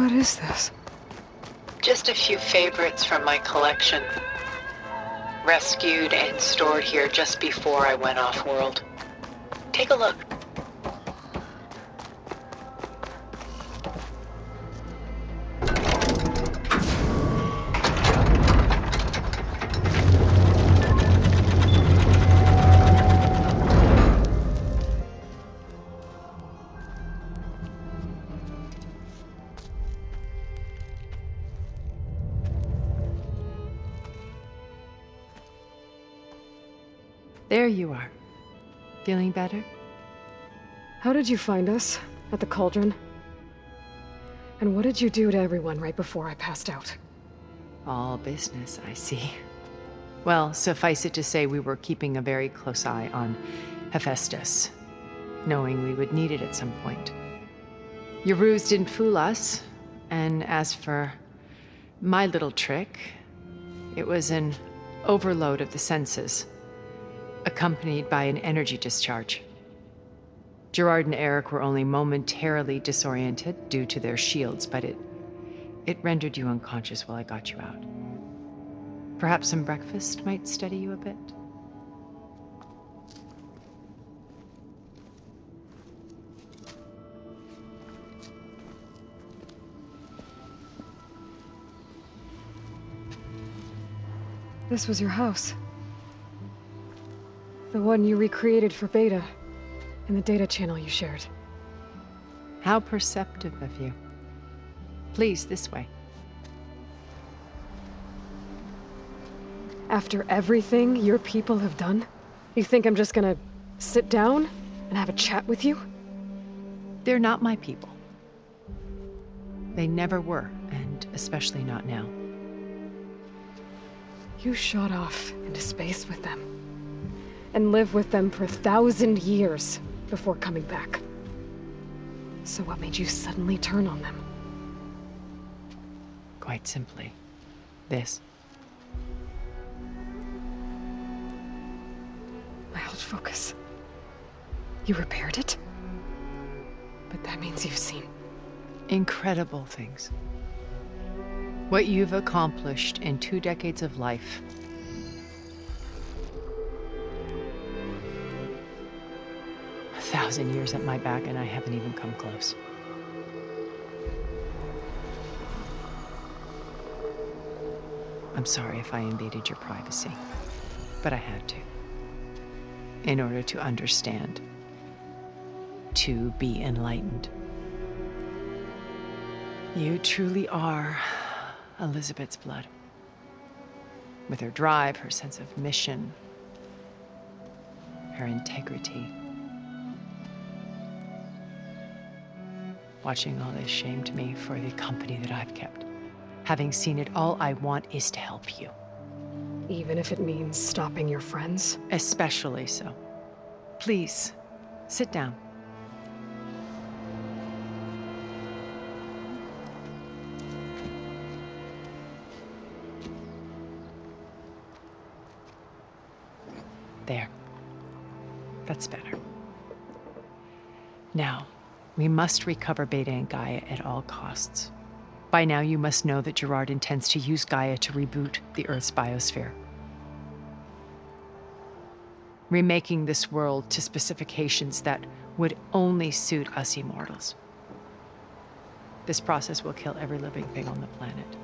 What is this? Just a few favorites from my collection. Rescued and stored here just before I went off-world. Take a look. There you are. Feeling better? How did you find us? At the cauldron? And what did you do to everyone right before I passed out? All business, I see. Well, suffice it to say we were keeping a very close eye on Hephaestus, knowing we would need it at some point. Your ruse didn't fool us, and as for my little trick, it was an overload of the senses, accompanied by an energy discharge. Gerard and Eric were only momentarily disoriented due to their shields, but it rendered you unconscious while I got you out. Perhaps some breakfast might steady you a bit? This was your house. The one you recreated for Beta, in the data channel you shared. How perceptive of you. Please, this way. After everything your people have done, you think I'm just gonna sit down and have a chat with you? They're not my people. They never were, and especially not now. You shot off into space with them, and lived with them for 1,000 years before coming back. So what made you suddenly turn on them? Quite simply, this. My old focus. You repaired it? But that means you've seen Incredible things. What you've accomplished in 2 decades of life. A 1,000 years at my back, and I haven't even come close. I'm sorry if I invaded your privacy, but I had to. In order to understand, to be enlightened. You truly are Elizabeth's blood. With her drive, her sense of mission, her integrity. Watching all this shamed me for the company that I've kept. Having seen it, all I want is to help you. even if it means stopping your friends? Especially so. Please, sit down. There. That's better. Now, we must recover Beta and Gaia at all costs. By now, you must know that Gerard intends to use Gaia to reboot the Earth's biosphere. Remaking this world to specifications that would only suit us immortals. This process will kill every living thing on the planet.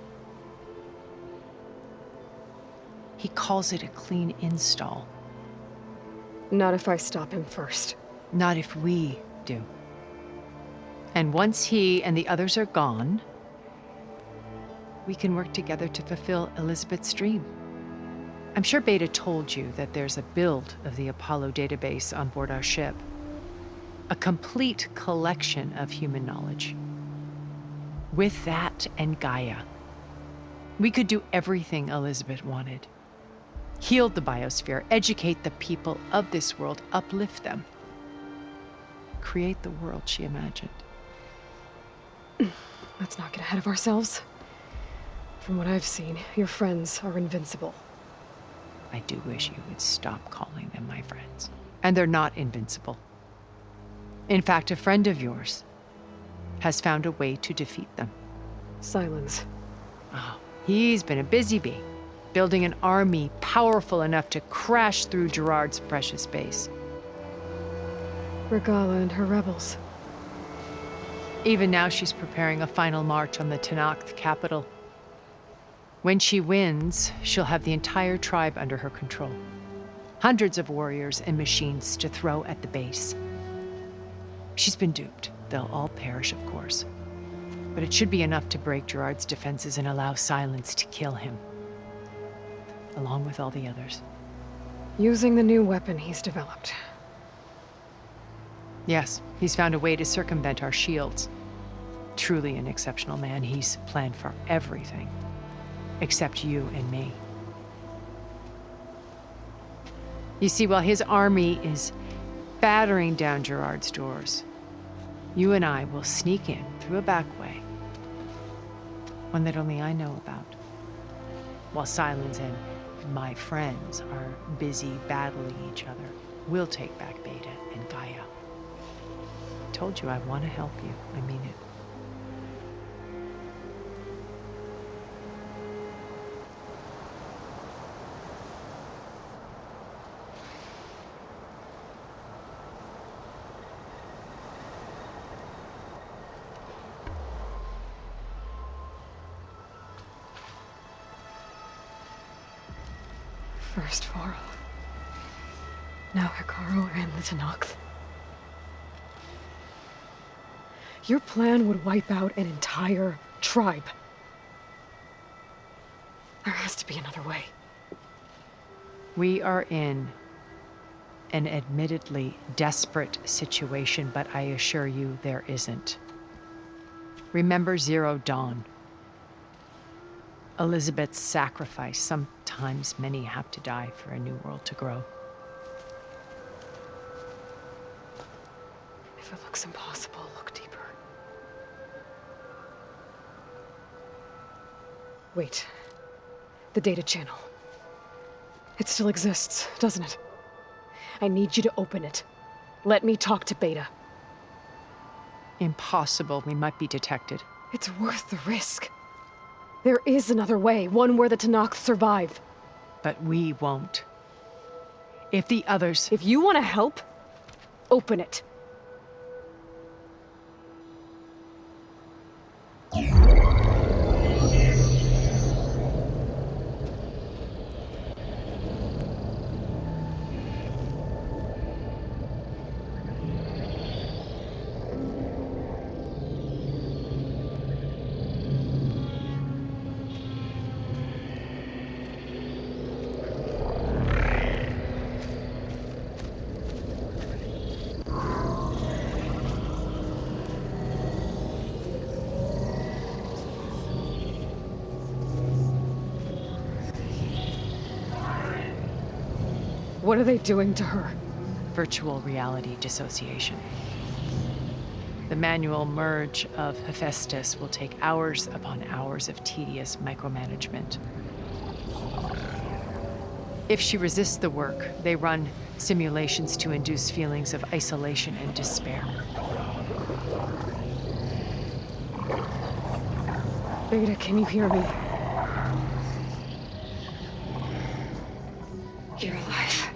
He calls it a clean install. Not if I stop him first. Not if we do. And once he and the others are gone, we can work together to fulfill Elizabeth's dream. I'm sure Beta told you that there's a build of the Apollo database on board our ship. A complete collection of human knowledge. With that and Gaia, we could do everything Elizabeth wanted. Heal the biosphere, educate the people of this world, uplift them. Create the world she imagined. Let's not get ahead of ourselves. From what I've seen, your friends are invincible. I do wish you would stop calling them my friends. And they're not invincible. In fact, a friend of yours has found a way to defeat them. Silence. Oh, he's been a busy bee, building an army powerful enough to crash through Gerard's precious base. Regala and her rebels. Even now, she's preparing a final march on the Tenakth capital. When she wins, she'll have the entire tribe under her control. Hundreds of warriors and machines to throw at the base. She's been duped. They'll all perish, of course. But it should be enough to break Gerard's defenses and allow Silence to kill him, along with all the others. Using the new weapon he's developed. Yes, he's found a way to circumvent our shields. Truly an exceptional man. He's planned for everything, except you and me. You see, while his army is battering down Gerard's doors, you and I will sneak in through a back way, one that only I know about, while Silence and my friends are busy battling each other. We'll take back Beta and Gaia. I told you I want to help you. I mean it. First Varl. Now Hikaru and the Tenakth. Your plan would wipe out an entire tribe. There has to be another way. We are in an admittedly desperate situation, but I assure you there isn't. Remember Zero Dawn. Elizabeth's sacrifice. Sometimes many have to die for a new world to grow. If it looks impossible, look deeper. Wait. The data channel. It still exists, doesn't it? I need you to open it. Let me talk to Beta. Impossible. We might be detected. It's worth the risk. There is another way, one where the Tenakth survive. But we won't. If the others... If you want to help, open it. What are they doing to her? Virtual reality dissociation. The manual merge of Hephaestus will take hours upon hours of tedious micromanagement. If she resists the work, they run simulations to induce feelings of isolation and despair. Beta, can you hear me? You're alive.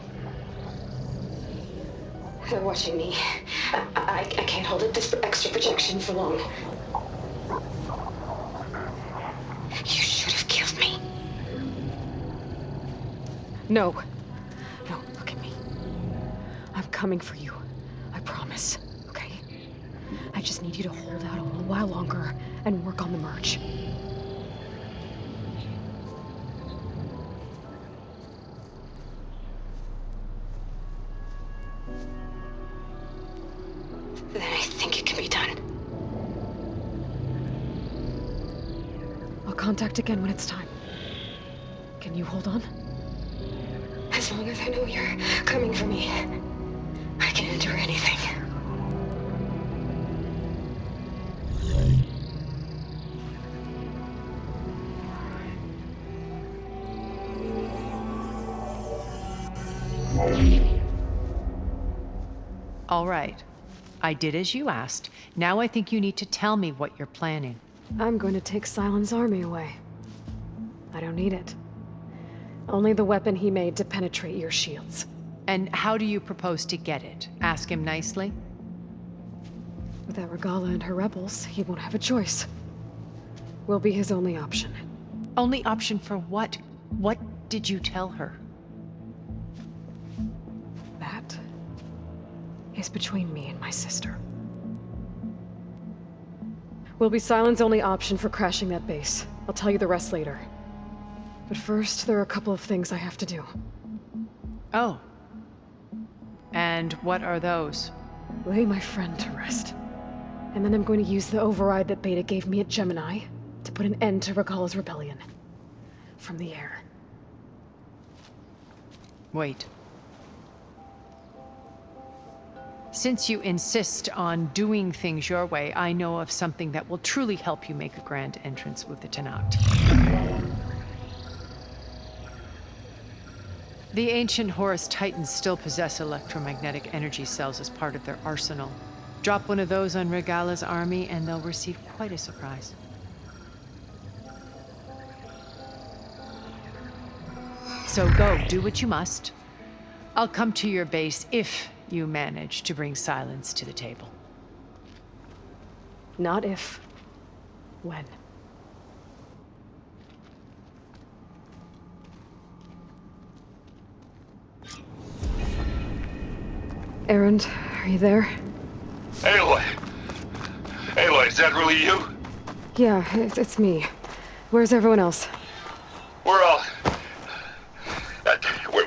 They're watching me. I can't hold it this extra projection for long. You should have killed me. No. No, look at me. I'm coming for you. I promise, okay? I just need you to hold out a little while longer and work on the merge. Then I think it can be done. I'll contact again when it's time. Can you hold on? As long as I know you're coming for me, I can endure anything. All right. I did as you asked. Now I think you need to tell me what you're planning. I'm going to take Sylens' army away. I don't need it. Only the weapon he made to penetrate your shields. And how do you propose to get it? Ask him nicely? Without Regala and her rebels, he won't have a choice. We'll be his only option. Only option for what? What did you tell her? That is between me and my sister. Will be Sylens' only option for crashing that base. I'll tell you the rest later. But first, there are a couple of things I have to do. Oh. And what are those? Lay my friend to rest. And then I'm going to use the override that Beta gave me at Gemini to put an end to Regala's rebellion. From the air. Wait. Since you insist on doing things your way, I know of something that will truly help you make a grand entrance with the Tenakth. The ancient Horus Titans still possess electromagnetic energy cells as part of their arsenal. Drop one of those on Regala's army and they'll receive quite a surprise. So go, do what you must. I'll come to your base if you manage to bring Sylens to the table. Not if. When. Erend, are you there? Aloy! Aloy, is that really you? Yeah, it's me. Where's everyone else? We're all...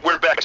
we're back.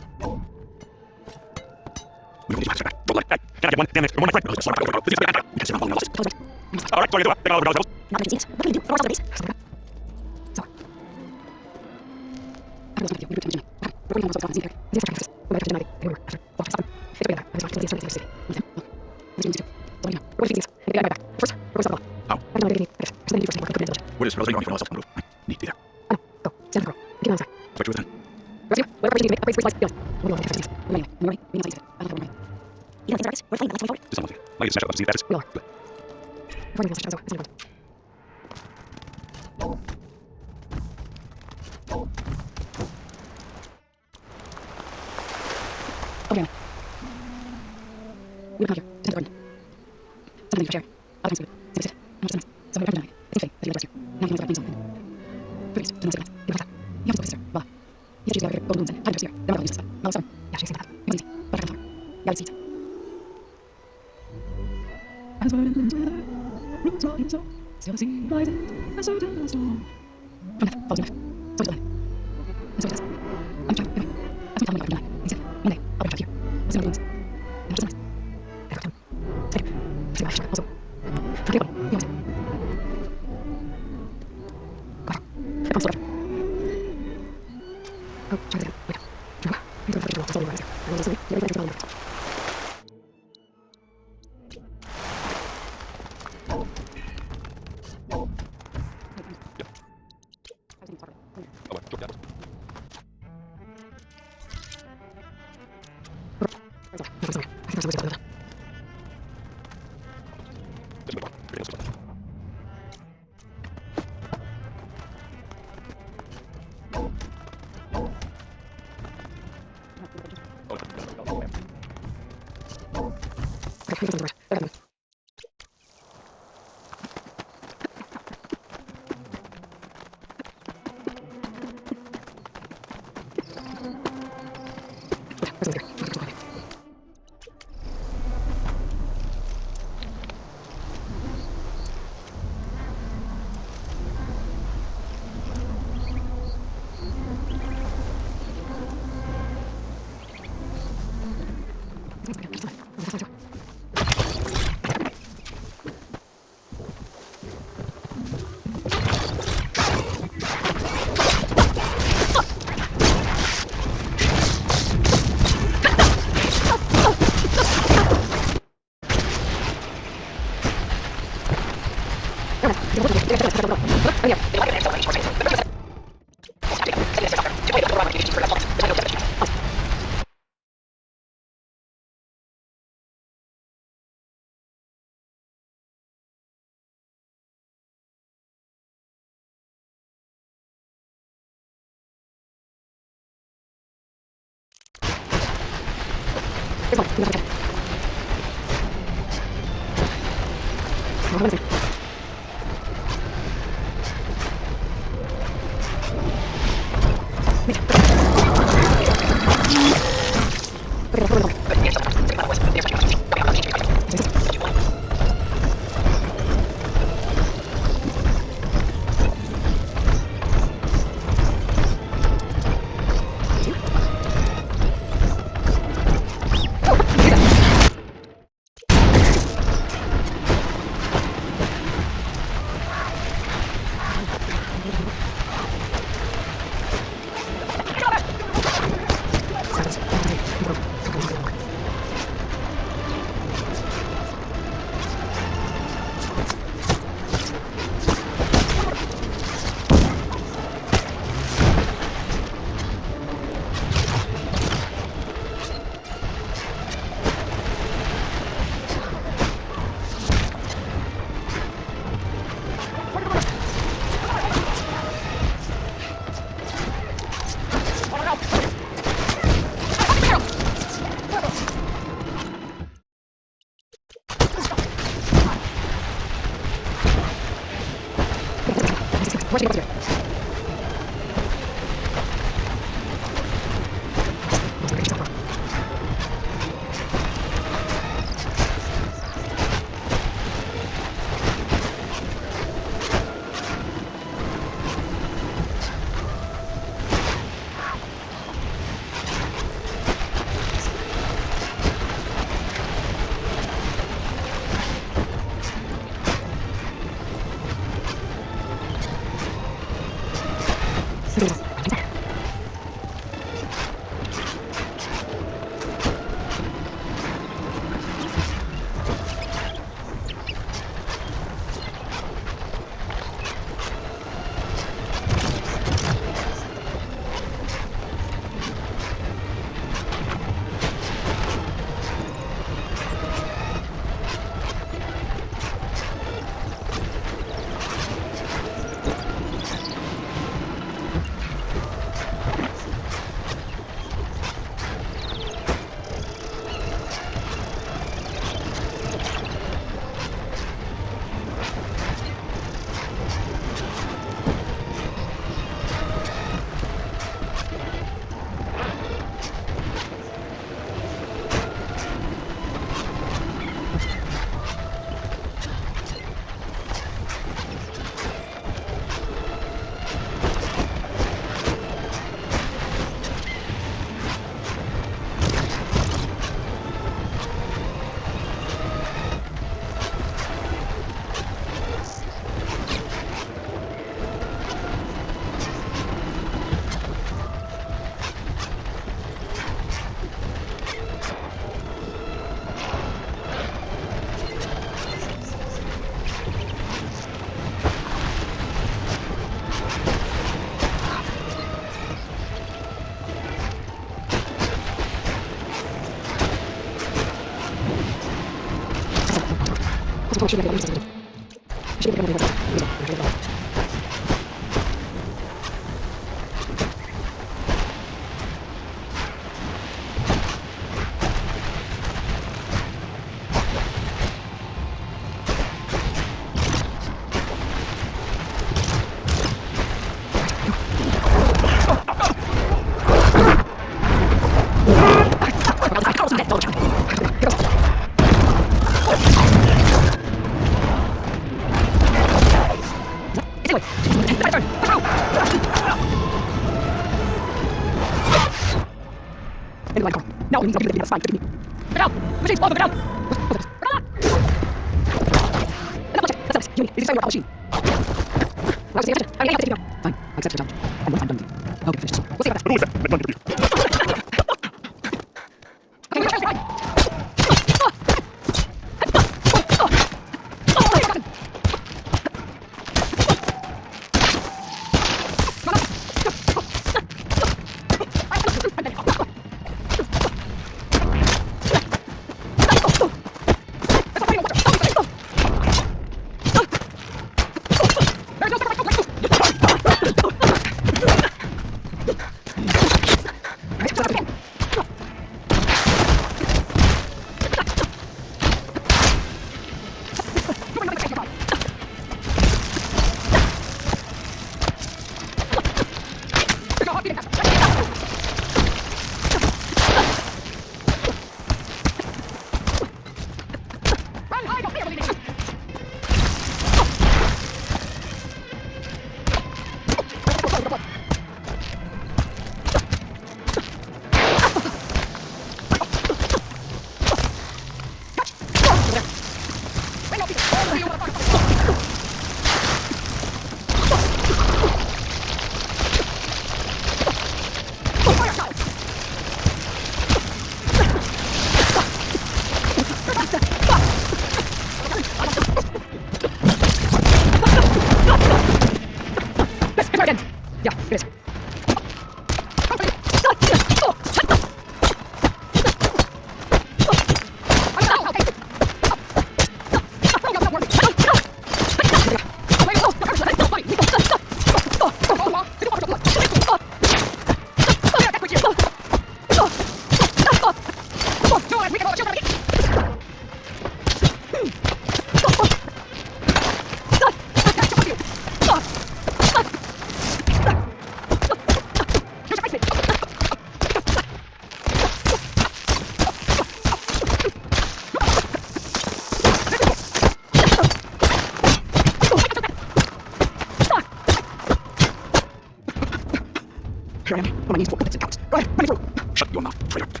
Here I am, on my knees for puppets and cowards. Go ahead, run me through. Shut your mouth, traitor. It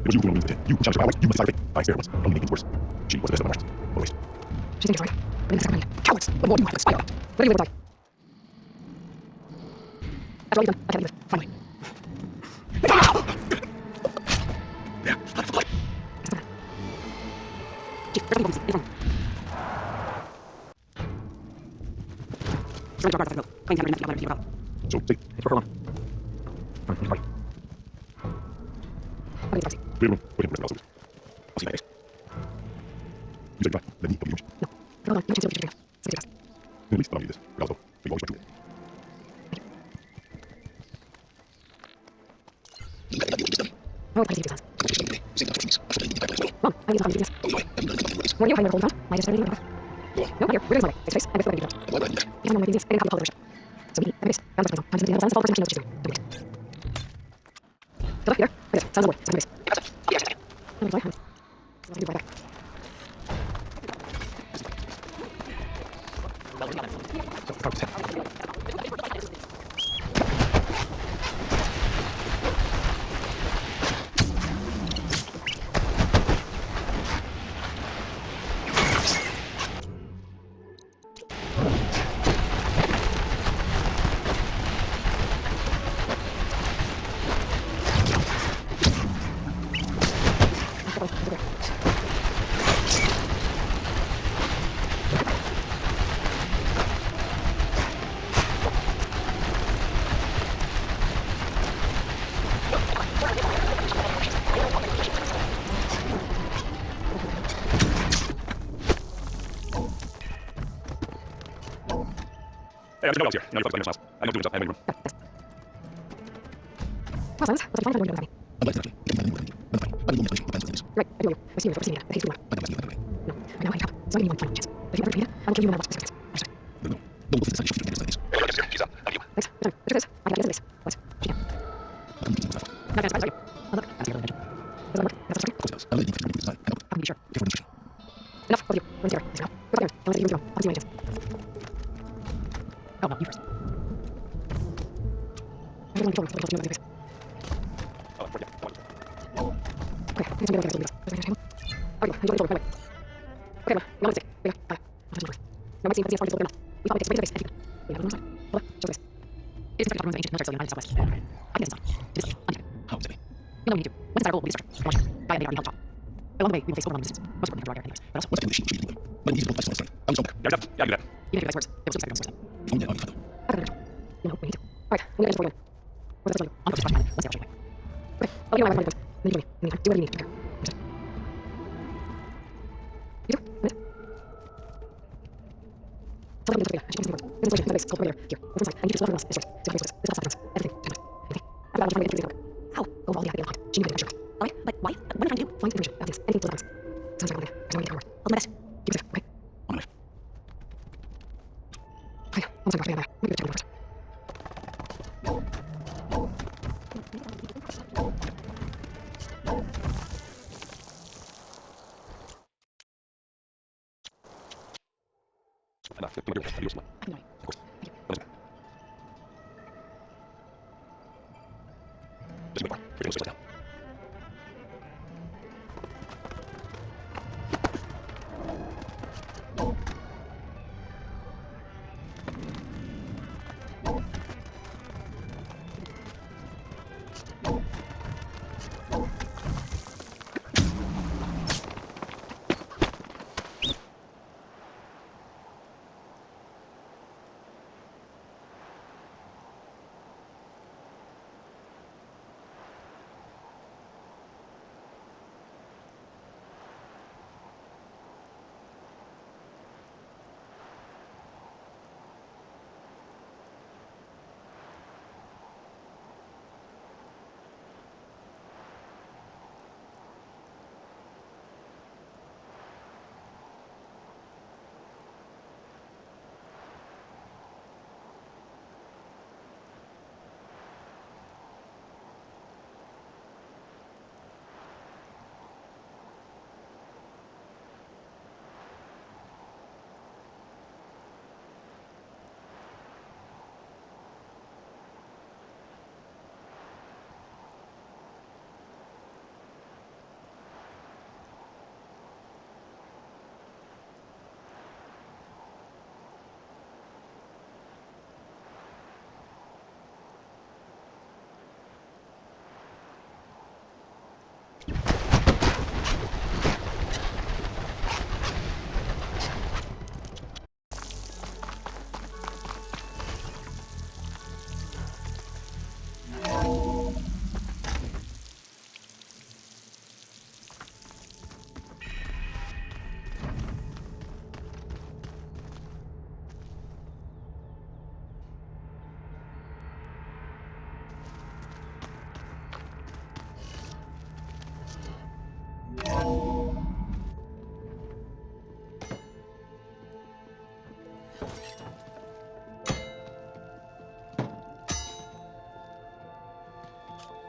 was you who only did. You who challenged her power. You who decided fate. I spared once, only making things worse. She was the best of my marshals. Always. She's thinking right. But in the second mind, cowards. What more do you have to aspire about? Whether you live or die. After all you've done, I can't live. Finally. There, blood for blood. Chief, where's the police? In front. Surrender to our guards outside the road. Claim the other men to the other So, see, it's for her alone. Fine, he's right. I'll get the taxi. Clear room. Wait a minute, I'll see you later. You say goodbye. Let me help you. No. Hold on. You mentioned silver to drink. At least allow me this. But also, we've always went through it. Oh, I see you, Mom, I need to talk to you this. Were you hiding the whole time? I just started eating. No, not here. We're going somewhere. Face to face. I'm before I do that. You have no more business. I didn't call the shop. So we, I'm bounce back on. Times the other all the person she knows what she's doing. Don't wait. Hello, you there? Wait, sounds like second base. No, I'm sorry. I'll be right back. Hey, I'm just no here. You know, you're fucking smiles. I know doing stuff. I have any room. Well, Silence, what's the final one you're Right, I do you. I see you. I see you. I hate you. No, I know I have. So I need one final chance. But if you ever repeat it, I'm killing you no matter what. Understand? She's up. How do you? Thanks. Return. Look at this. I got this. What? She can. Not gonna surprise you. Oh, look. That's the other dimension. Does that work? That's the story? I'll be sure. Enough of you. Run zero. Let's go. Go back there. Tell me that you and I'll see you in a chance. Oh, no, you first. I'm going to kill her. I'll face. Okay, let's get over there. Okay, enjoy the door. Okay, well, no mistake. Wait, bye. I'll touch no might seem to see as far as it's we probably take space and we have no side. Hold on, show this. It is the ruins of ancient military United Southwest. I can design. To this day, untouched. How is it? You know we need to. Once it's our goal, we destruct. Launch. By and they are the top. Along the way, we will face overwhelming resistance. Most importantly, for our anyways. But also, what's the she do? But we need to go back to the I'm so back. Yeah, I do that. Even if you guys words, it will still be second on the first. You know, we need to. Alright, I'm gonna go. What's the on the first time? Let's see how she okay, I'll get my weapon. Then you do what you need to do. You do? Minute. Tell them to the actually this installation, no base, called here. Here. What's inside? I need you to love us. It's right. This is all substance. Everything. Anything. I'm trying to get into the how? Go all the way unlocked. She knew it. Alright, but why? What am I trying to do? Find information about this. Anything to us. Sounds like one thing. I know you can work. I'll do my best. Keep it safe, okay? On it. Okay, I'm sorry about that. Maybe check it first. Enough. Adios. Of course. Thank you. What is it? Just a bit more. We're going to slow down.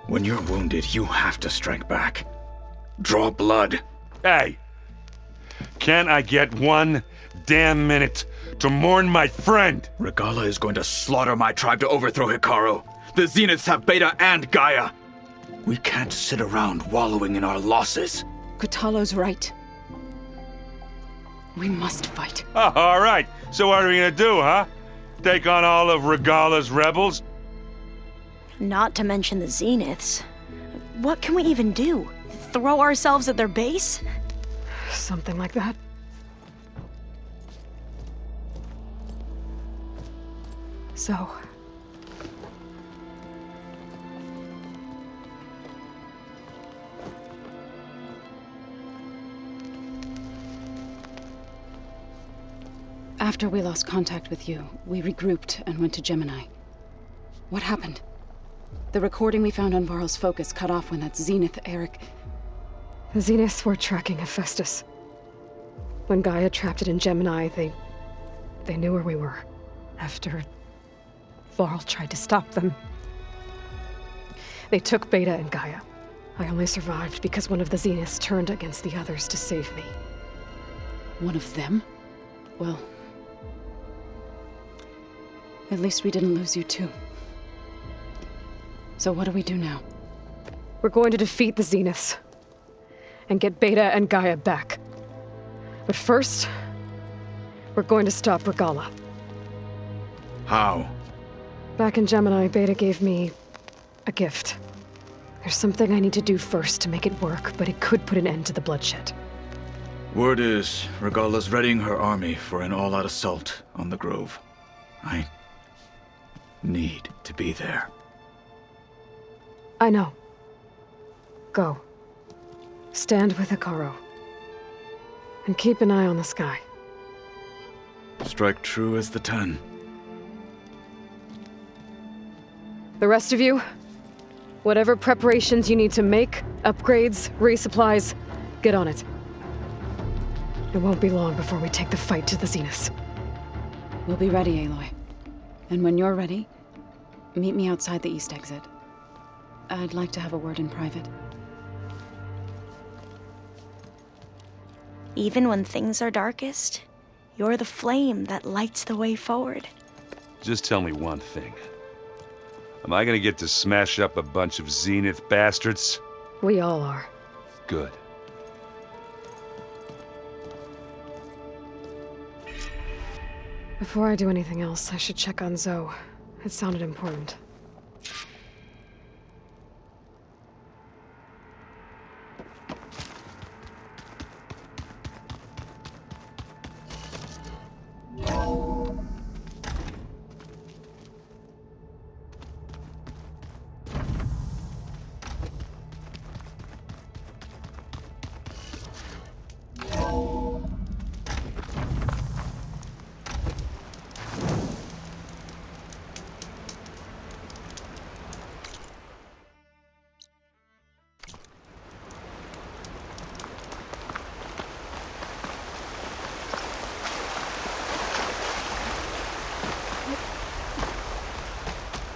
When you're wounded, you have to strike back. Draw blood. Hey! Can't I get one damn minute to mourn my friend? Regala is going to slaughter my tribe to overthrow Hikaru. The Zeniths have Beta and Gaia. We can't sit around wallowing in our losses. Kutalo's right. We must fight. Oh, all right. So what are we gonna do, huh? Take on all of Regala's rebels? Not to mention the Zeniths. What can we even do? Throw ourselves at their base? Something like that. So... After we lost contact with you, we regrouped and went to Gemini. What happened? The recording we found on Varl's focus cut off when that Zenith, Eric... The Zeniths were tracking Hephaestus. When Gaia trapped it in Gemini, they knew where we were. After Varl tried to stop them. They took Beta and Gaia. I only survived because one of the Zeniths turned against the others to save me. One of them? Well... at least we didn't lose you too. So what do we do now? We're going to defeat the Zeniths. And get Beta and Gaia back. But first, we're going to stop Regala. How? Back in Gemini, Beta gave me a gift. There's something I need to do first to make it work, but it could put an end to the bloodshed. Word is, Regala's readying her army for an all-out assault on the Grove. I need to be there. I know. Go. Stand with Hikaru. And keep an eye on the sky. Strike true as the 10. The rest of you, whatever preparations you need to make, upgrades, resupplies, get on it. It won't be long before we take the fight to the Zeniths. We'll be ready, Aloy. And when you're ready, meet me outside the east exit. I'd like to have a word in private. Even when things are darkest, you're the flame that lights the way forward. Just tell me one thing. Am I gonna get to smash up a bunch of Zenith bastards? We all are. Good. Before I do anything else, I should check on Zoe. It sounded important.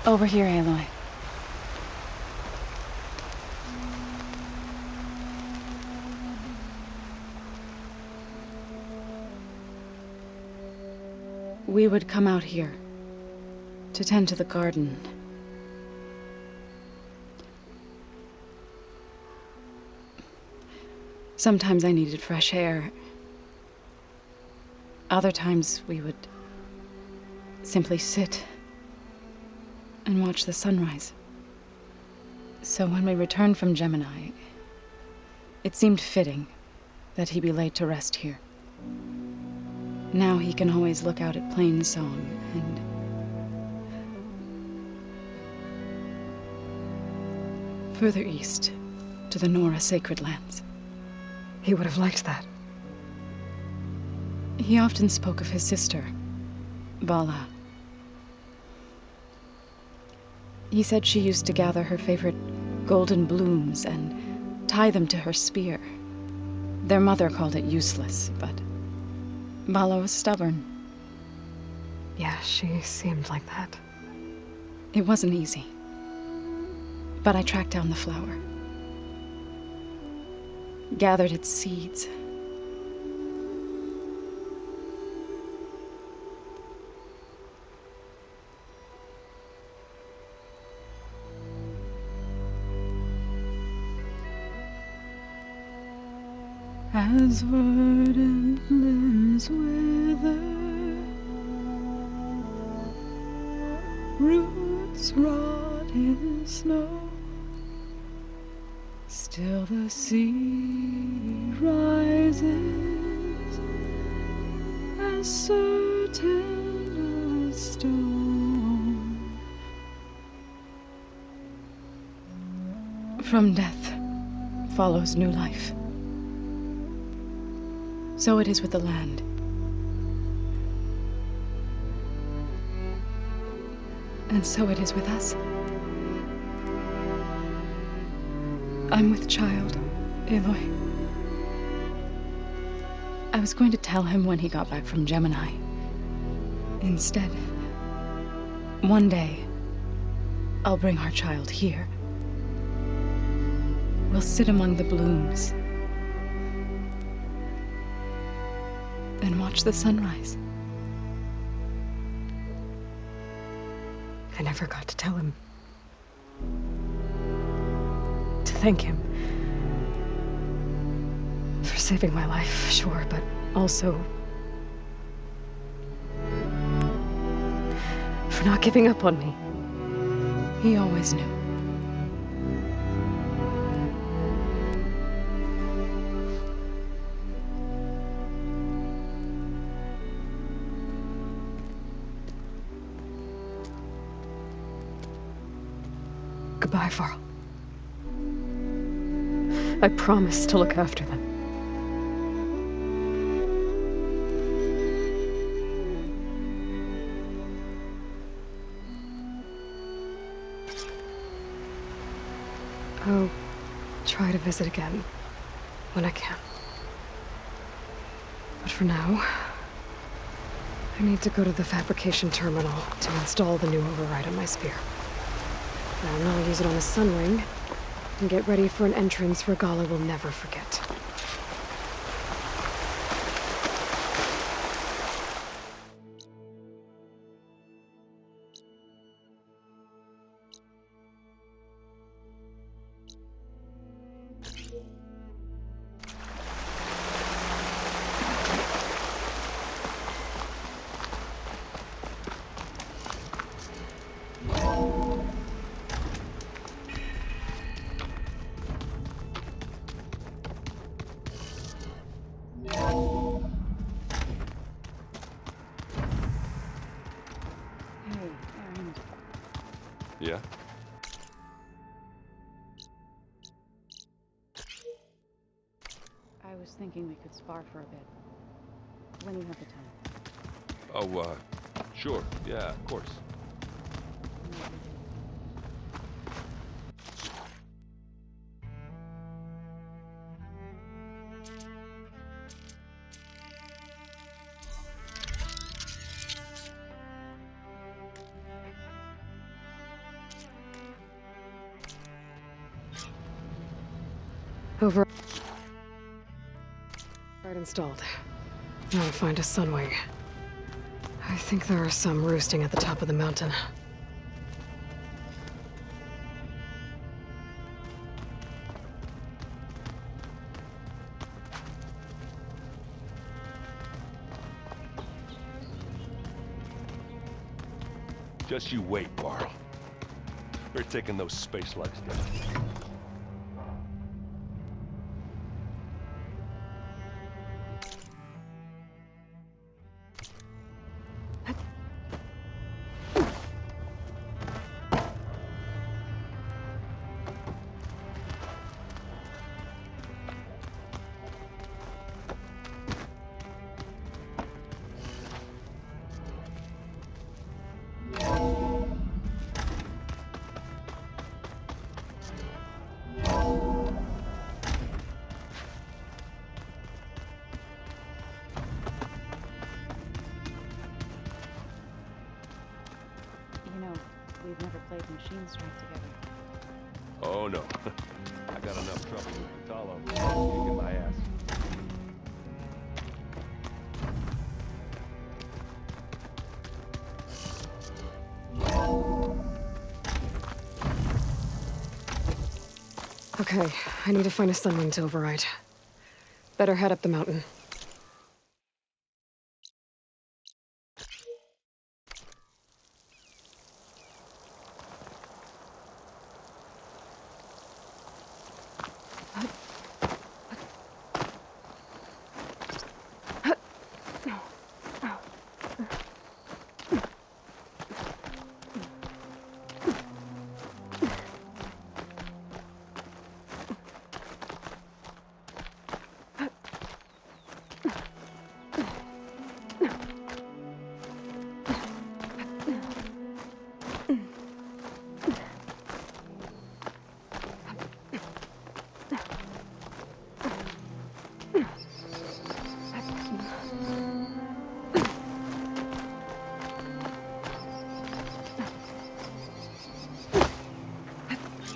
Over here, Aloy. We would come out here to tend to the garden. Sometimes I needed fresh air. Other times we would simply sit and watch the sunrise. So when we returned from Gemini, it seemed fitting that he be laid to rest here. Now he can always look out at Plainsong and further east to the Nora Sacred Lands. He would have liked that. He often spoke of his sister, Vala. He said she used to gather her favorite golden blooms and tie them to her spear. Their mother called it useless, but Vala was stubborn. Yeah, she seemed like that. It wasn't easy. But I tracked down the flower. Gathered its seeds. As verdant limbs wither, roots rot in snow, still the sea rises, as certain as stone. From death follows new life. So it is with the land. And so it is with us. I'm with child, Aloy. I was going to tell him when he got back from Gemini. Instead, one day, I'll bring our child here. We'll sit among the blooms and watch the sunrise. I never got to tell him. To thank him. For saving my life, sure, but also for not giving up on me. He always knew. Goodbye, Varl. I promise to look after them. I'll try to visit again when I can. But for now, I need to go to the fabrication terminal to install the new override on my spear. And I'll use it on the sun ring and get ready for an entrance Regala will never forget. Yeah? I was thinking we could spar for a bit. When you have the time. Oh, sure. Yeah, of course. Over. Right installed. Now to find a sunwing. I think there are some roosting at the top of the mountain. Just you wait, Varl. We're taking those space lugs down. we've never played Machine Strike together. Oh no. I got enough trouble with Vitalo kicking my ass. Okay, I need to find a sunwing to override. Better head up the mountain.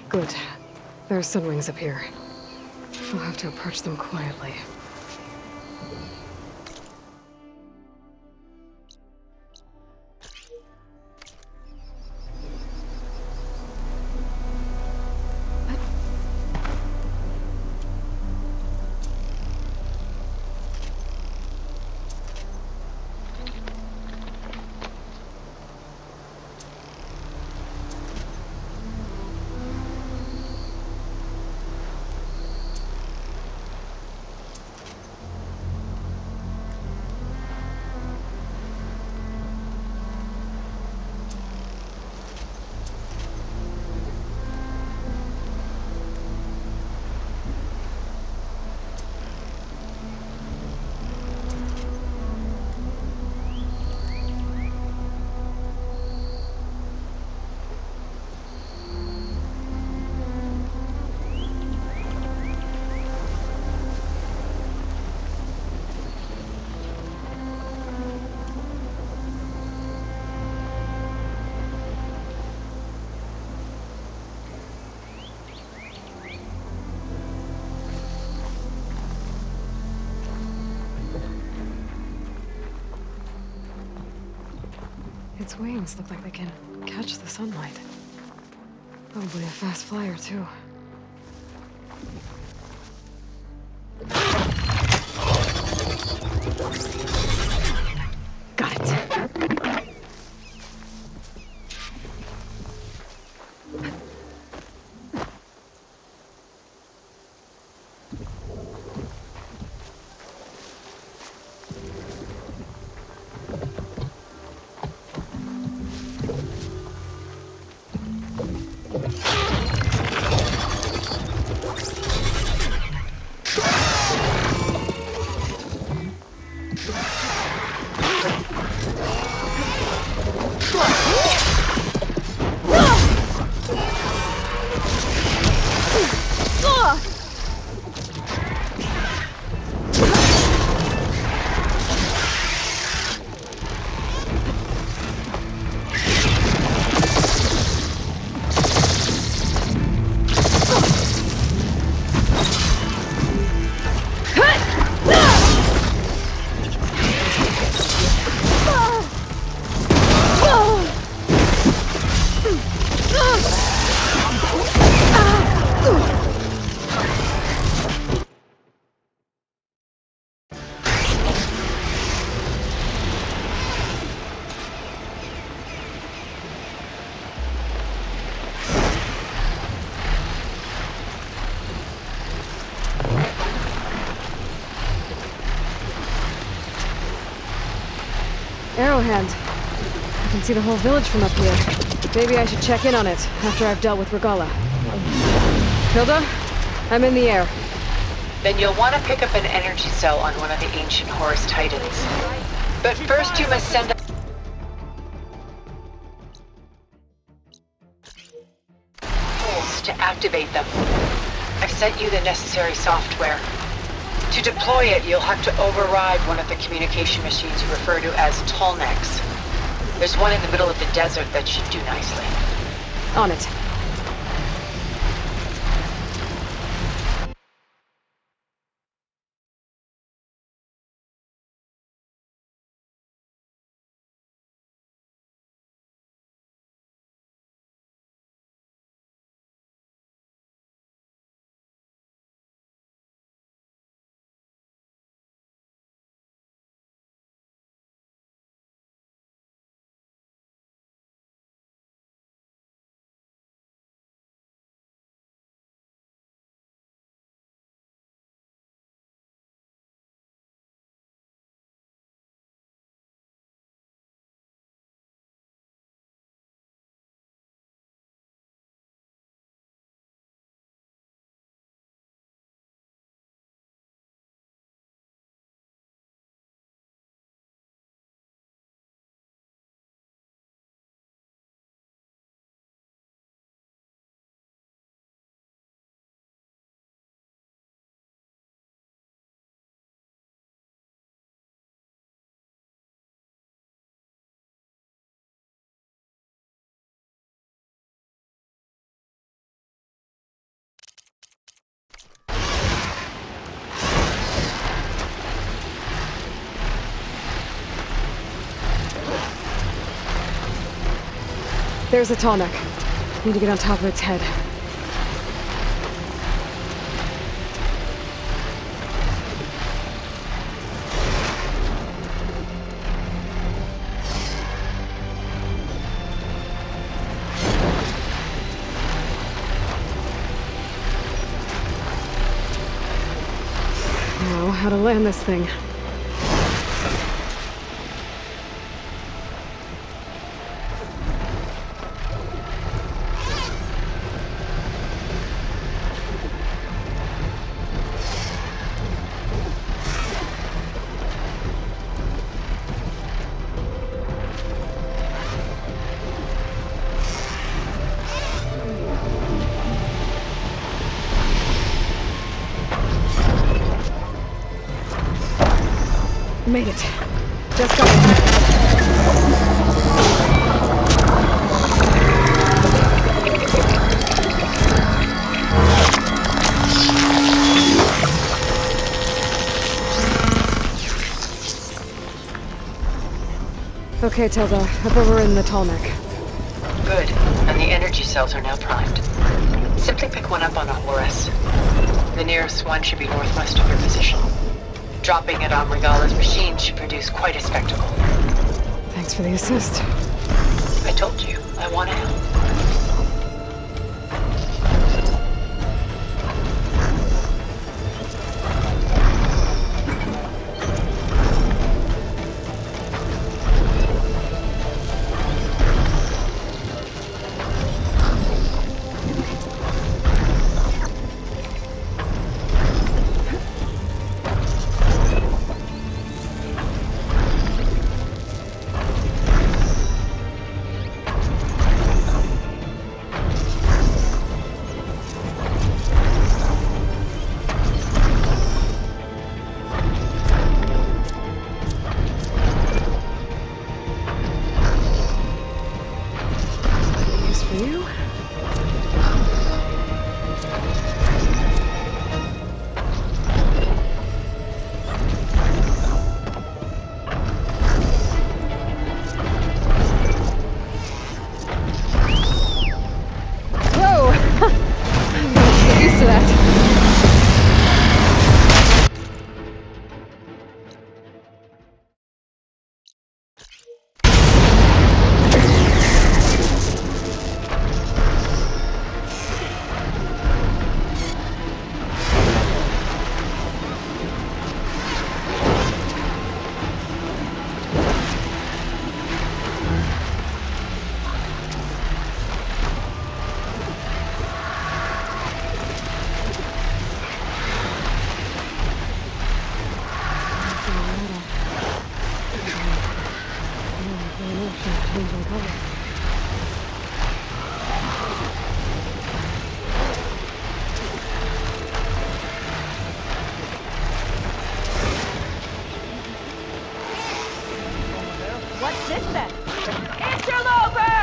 Good. There are sunwings up here. We'll have to approach them quietly. Its wings look like they can catch the sunlight. Probably a fast flyer, too. Got it. Arrowhead. I can see the whole village from up here. Maybe I should check in on it after I've dealt with Regala. Hilda, I'm in the air. Then you'll want to pick up an energy cell on one of the ancient Horus Titans. But first you must send tools to activate them. I've sent you the necessary software. To deploy it, you'll have to override one of the communication machines you refer to as Tolnecs. There's one in the middle of the desert that should do nicely. On it. There's a tallneck. Need to get on top of its head. Now, how to land this thing. Made it. Just got it. Okay, Tilda. Up over in the tallneck. Good. And the energy cells are now primed. Simply pick one up on a Horus. The nearest one should be northwest of your position. Dropping it on Regala's machine should produce quite a spectacle. Thanks for the assist. I told you, I want to help. What's this then? Interloper!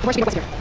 Where's the west here?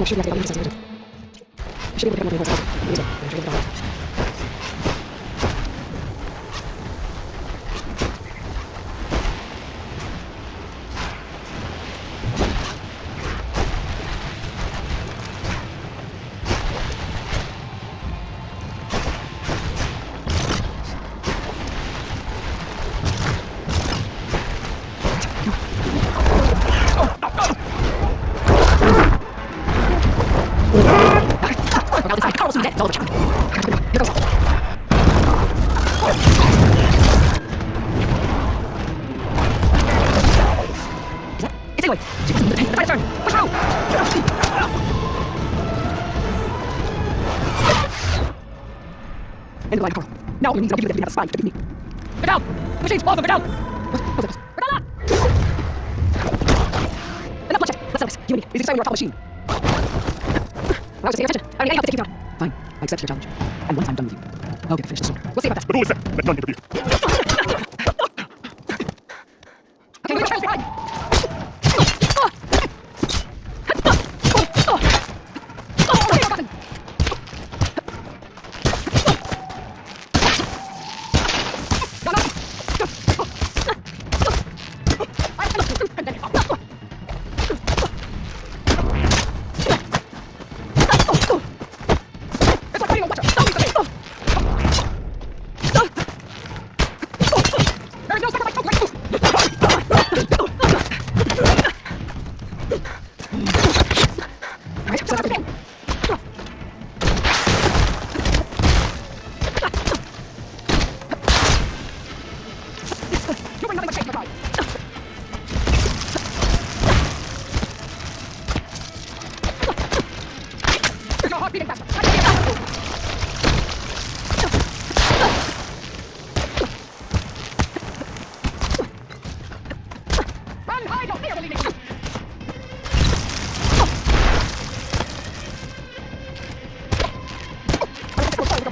Should be able to get No, you need to give me that spine. Give me. Get down! Machines, all of them, get down! Get down! Enough bloodshed. Let's settle this. You and me. He's exciting your machine. Now just pay attention. I mean, I have to take you down. Fine. I accept your challenge. And once I'm done with you, I'll get to finish this sooner. We'll see about that. But who is that? Let none interfere. Okay, leave the trails behind!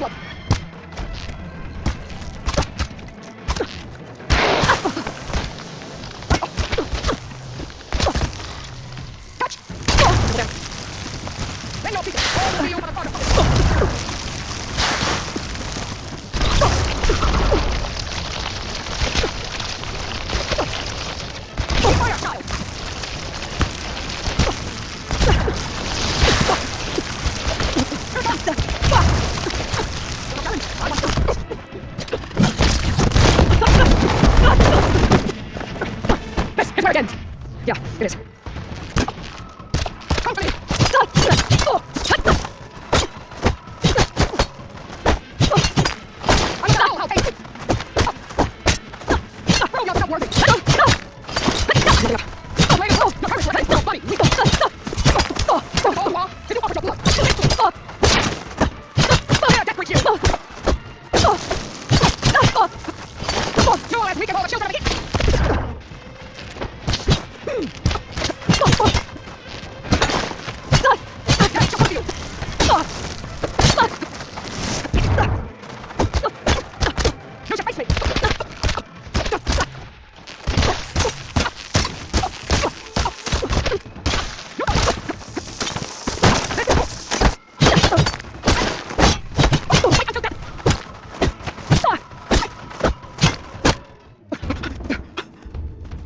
blood. Touch! Over there. Then you'll see all the motherfucker. Fire, child! This is where it ends. Yeah, it is. Come for me! I'm not how painful. Bro, you're not worthy. Wait, no, your courage is still funny. Did you offer your blood? Yeah, that freaks you. No, as we can all the children of the heat. Use your face, mate.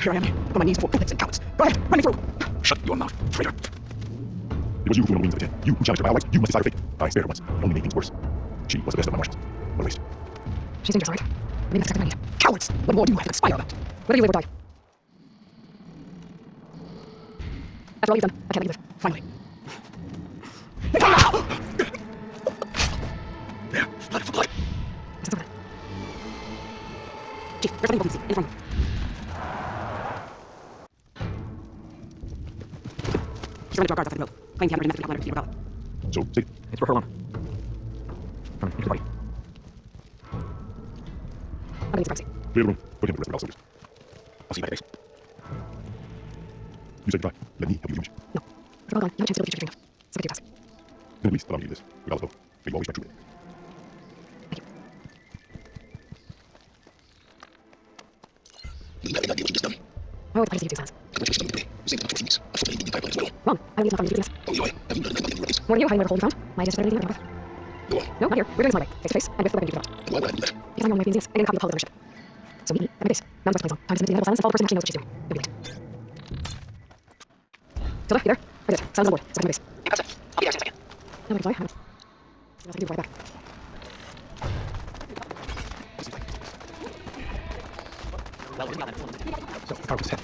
Here I am, on my knees for goodness and cowards. Go ahead, run me through. Shut your mouth, traitor. It was you who were on the wings of the 10. You who challenged her biologics. You must decide her fate. I spared her once. It only made things worse. She was the best of my marshals. What a waste. She's dangerous, all right? Maybe that's exactly what I need. Cowards! What more do you have to conspire about? Whether you live or die. After all you've done, I can't let you live. Finally. There, blood for blood. Just over there. Chief, there's something you can see. In the front room. Surrender to our guards outside the road. Claim the average investigate outlander to see So, say, It's for her alone. Come into the body. Underneath the privacy. clear the room. Put him with the rest of the soldiers. I'll see you back at base. You say goodbye. Let me help you image. No. After all gone, you have a chance to build the future you're dreaming of. Submit to your task. Then at least allow me to do this. Regardless of, may you always strike true. Thank you. You have any idea what you just done? Oh, the privacy of two sons. Congratulations on victory. You saved the country from us. Unfortunately, the entire planet as well. Wrong. I don't use enough time to do this. Oh, Leroy, have you done enough in the race? More than you, I never hold you found. My ideas are better than anything I've Go on. No, not here. We're doing this my way. Face to face, and with the weapon you developed. And why would I do that? Because I'm the only way to I didn't copy the hull of the ownership. So meet me at my base. Mountain West Plains Zone. Time to submit to the inevitable silence and follow the person who actually knows what she's doing. You'll be late. Tilda, you there? I did it. Silence on board. So back to my base. Impressive. I'll be there in a second. No, I can fly. I don't. What else I can do before I get back? So, the power was set.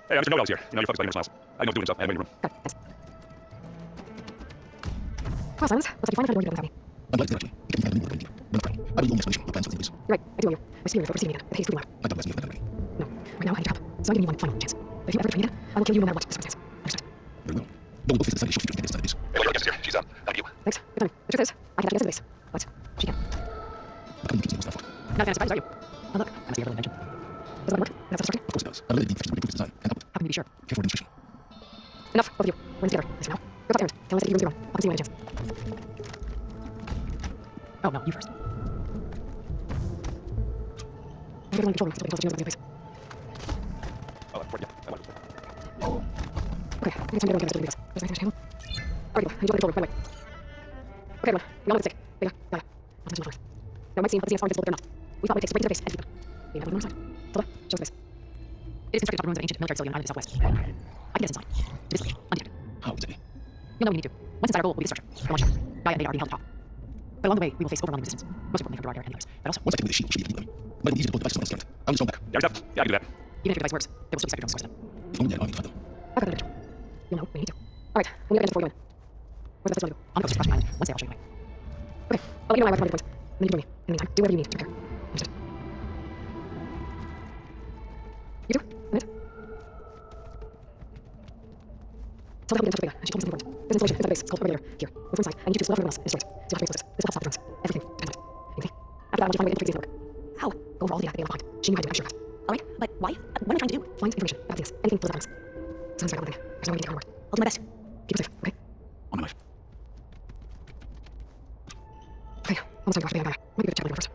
Hey, Mr. Know-it-all's here. You know, your fucker's biting your smiles. I know doing himself. I have him in your room. Got it. Thanks. Well, Silence, looks like you finally found a door you built without me. I'm glad to actually. You can find a new way. Run the I need the only explanation. Your plans for things. You're right. I do owe you. My superiors oversee me again. The haste blew out. I thought that's the other way. No. Right now, I need your help. So I'm giving you one final chance. But if you ever betray me again, I will kill you no matter what the circumstance. Understood? Very well. No one will face the decided issue to get inside of this. Hey, look, your guest is here. She's out of you. Thanks. Good timing. The truth is, I can actually get into this. But she can. The communication was not fought. Not a fan of surprises, are you? Oh, look. I must be your invention. Does that work? That's the structure? Of course it does. I really need to improve design and output. How can you be sure? Careful demonstration. Enough, both of you. We're in together. Listen now. Go talk to Aaron. Tell him to take you room 0. I'll see you when I get a chance. Oh, no, you first. I'm going to control room. Somebody tells you knows about the place. I'll have to yeah, I want to. Okay, I think it's time to go and get us to the us. There's anything to handle? Alright, I need you on the control room right away. Okay, everyone. You're not a mistake. Beta, Gaia. I'll send you my Now, it might seem that the ZS are invincible, but they're not. We thought it would take to break into the base and defeat them. We have one inside. To the left, show space. It is constructed atop ruins of ancient military facility on an island to the southwest. I can get us inside. To this location, undetected. How exactly? You'll know when you need to. Once inside, our goal will be the structure. The launch shed. Gaia and Data are being held at the top. But along the way, we will face overwhelming resistance. Most importantly from Gerard and the others. But also, Once I activate the shield, it should be able to move them. Might be easy to pull devices from my instrument. I'll use phone back. Yeah, I can do that. even if your device works, there will still be sector drones to source them. If only I know how to find them. I've got another dimension. You'll know when you need to. Alright, when you have before you win. Where's the facility go? On the coast of Splash Island. Once there, I'll show you the way. Okay, I'll let you know my points. And then you join me. In the meantime, do whatever you need to prepare. Understood. You too? A minute? Tell the help me in touch with Vega, and she told me something important. There's an installation inside the base. It's called Regulator. Here. We'll go inside, and you two split off everyone else in storage. So you'll have to be explosives. This will help stop the drones. Everything depends on it. You can see? After that, I want you to find a way to infiltrate the network. How? Go over all the data they left behind. She knew how to do it, I'm sure of that. Alright, but why? What am I trying to do? Find information about things. Anything full of atoms. Sounds like one thing. There's no way to take her on board. I'll do my best. Keep it safe, okay? On my life. Okay, almost time to go after Gaia. Might be good to check on you first.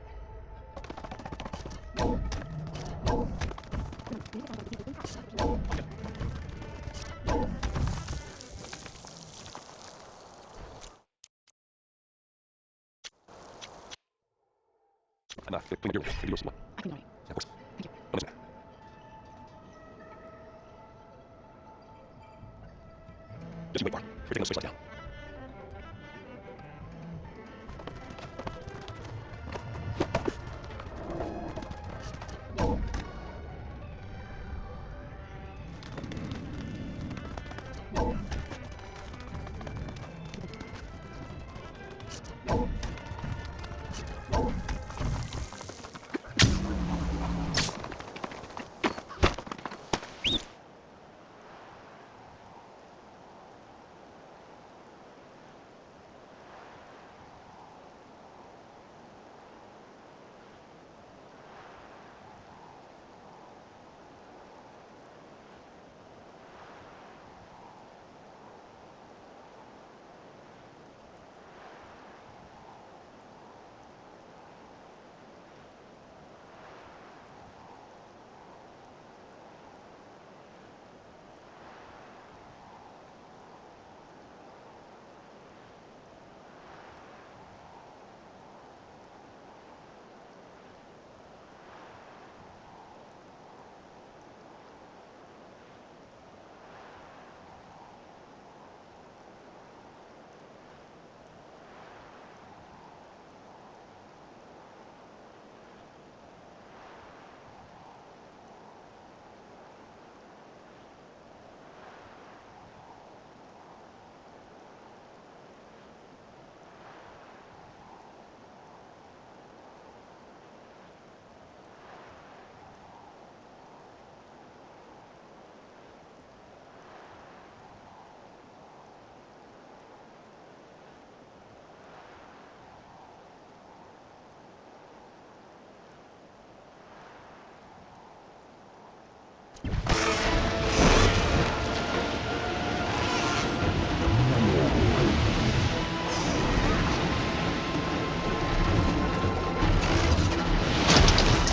I'm not fit. Clean up your way. Yours. I can know you. Yeah, of course. Thank you. Don't mention that. Just you wait, Bar. We're taking those switch lights down.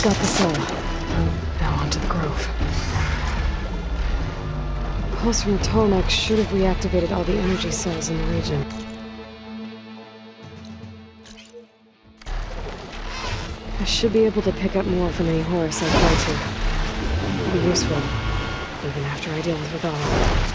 Got the soul. Now onto the grove. The pulse from the Tolmec should have reactivated all the energy cells in the region. I should be able to pick up more from any Horus I fly to. It'll be useful, even after I deal with Regala.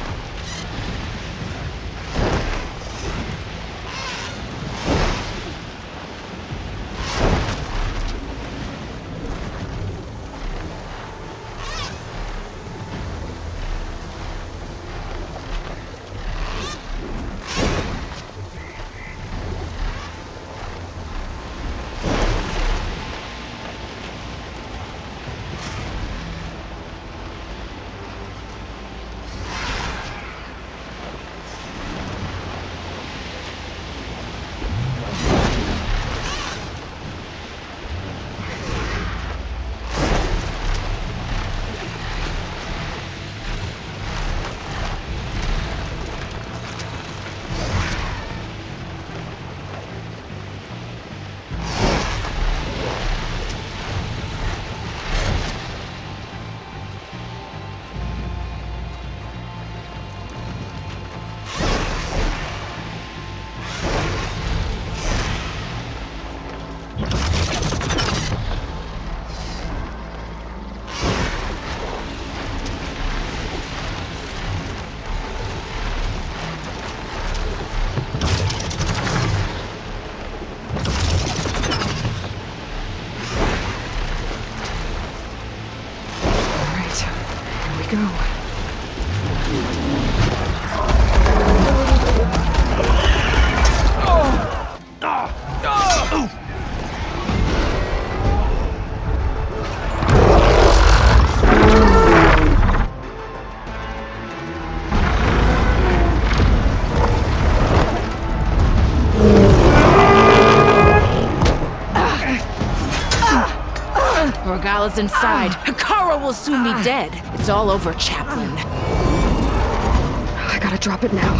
go. Orgala's inside. Hikara will soon be dead. It's all over, Chaplain. I gotta drop it now.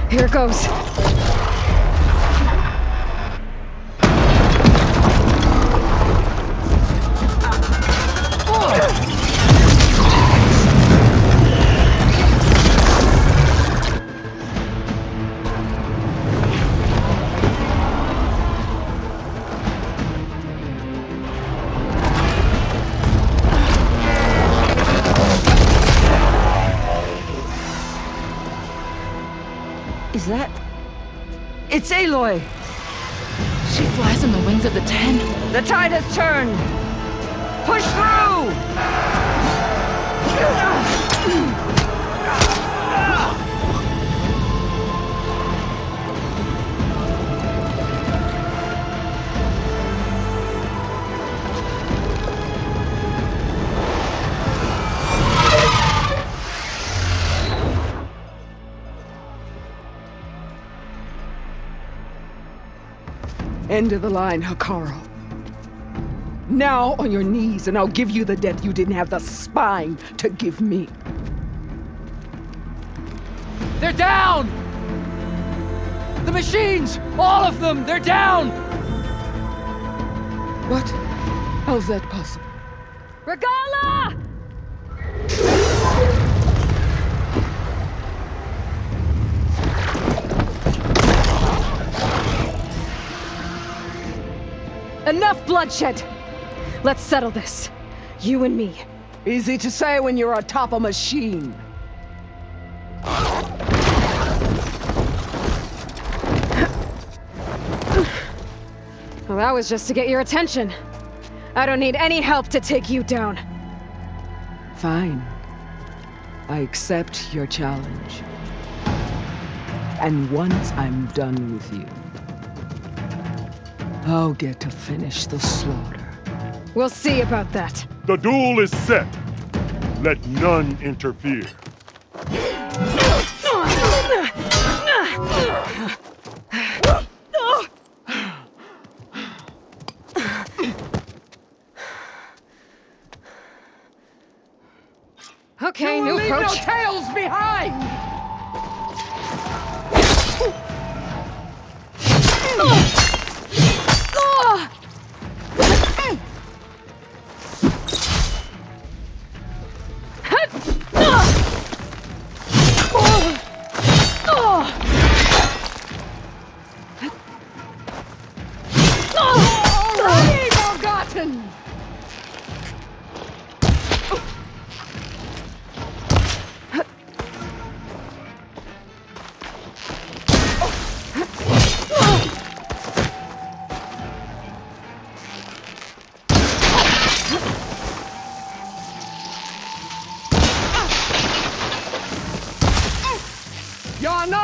Here it goes. Is that... It's Aloy! She flies on the wings of the 10. The tide has turned! Push through! End of the line, Hikaru. Now on your knees, and I'll give you the death you didn't have the spine to give me. They're down! The machines! All of them! They're down! What? How's that possible? Regala! Enough bloodshed! Let's settle this. You and me. Easy to say when you're atop a machine. Well, that was just to get your attention. I don't need any help to take you down. Fine. I accept your challenge. And once I'm done with you, I'll get to finish the slaughter. We'll see about that. The duel is set. Let none interfere. Okay, You new will leave approach. no tails behind! Already forgotten! Yana!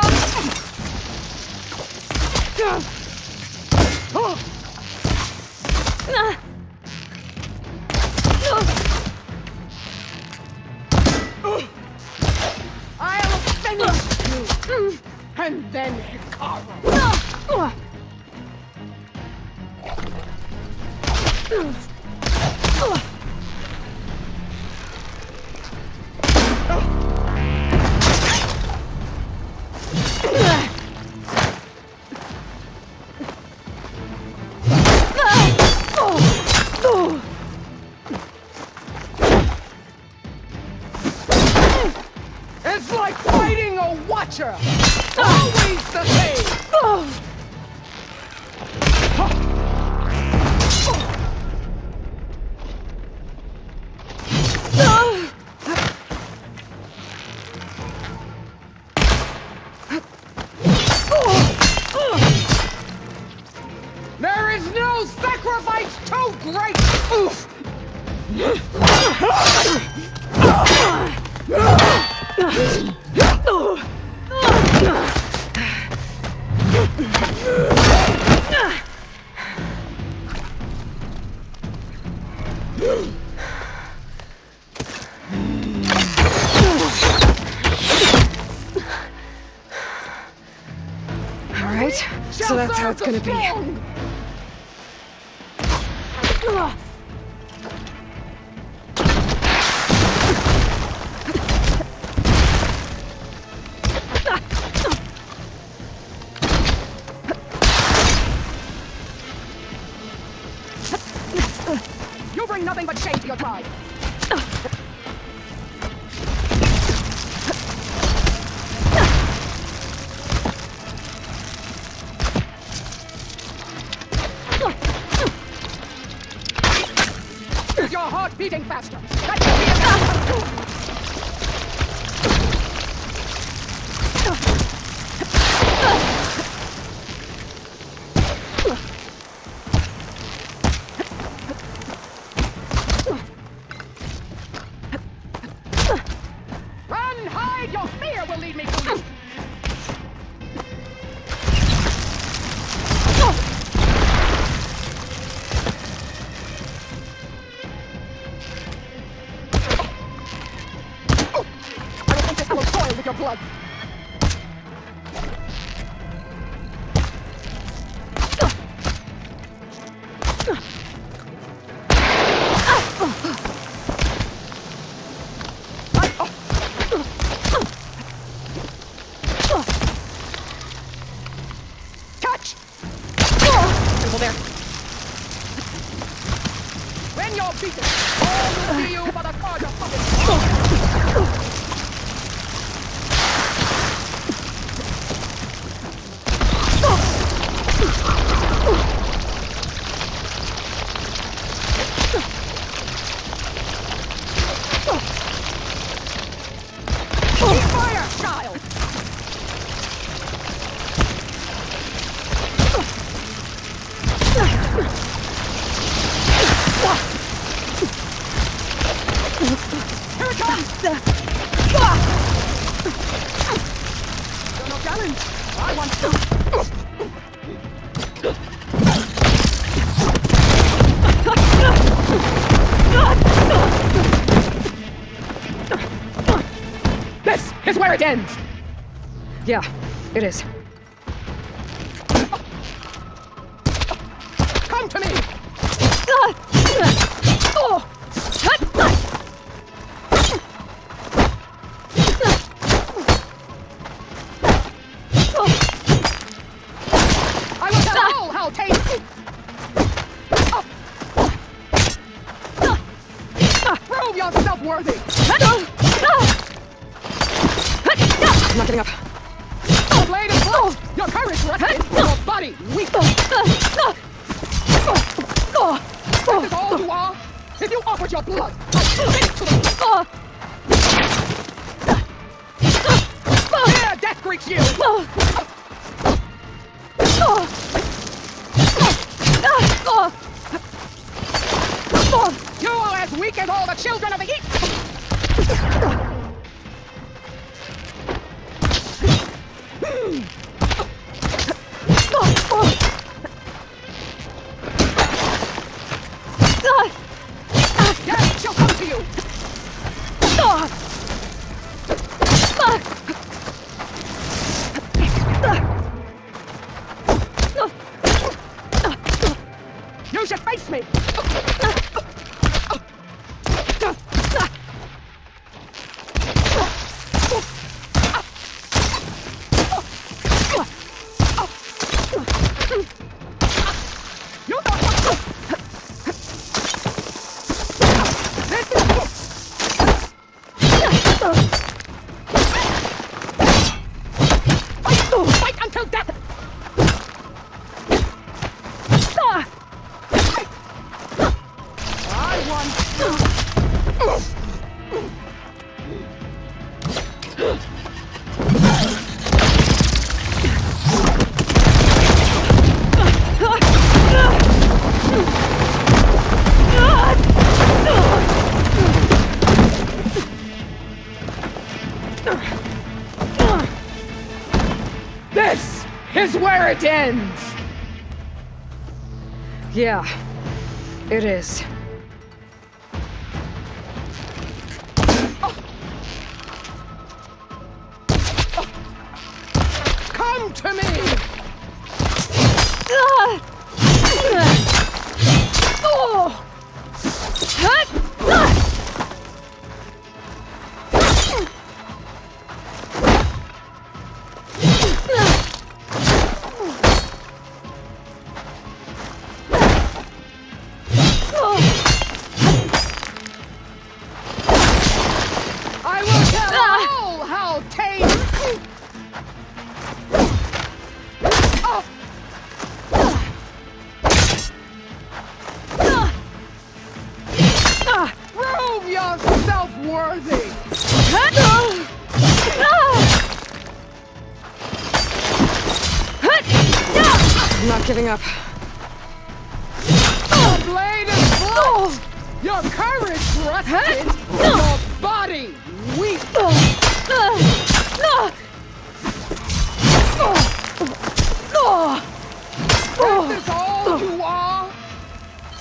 I'll finish you! And then Hikaru! It's like fighting a watcher! Always the same! There is no sacrifice too great! All right, so that's how it's gonna be. You bring nothing but shame to your tribe. Your heart beating faster. That should be enough. Run, hide! Your fear will lead me to you. I will take this fellow soil with your blood. Touch! Careful there. When you're beaten, all will see you but a card of fucking. Keep fire, child! Here it comes! You're no challenge. I want This is where it ends! Yeah, it is. Come to me! I will tell all how tasty! Prove yourself worthy! I'm not getting up. A blade of blood! Your courage rested, your body weak! That is all you are? If you offered your blood, I'd spit it to them! Here, death greets you! You are as weak as all the children of the East! Death shall come to you! You should face me! You thought fight until death! I won! where it ends! Yeah, it is. Come to me! I will tell all how tame. Prove yourself worthy. I'm not giving up. The blade is blunt. Your courage rusted. Your body weak. This is all you are?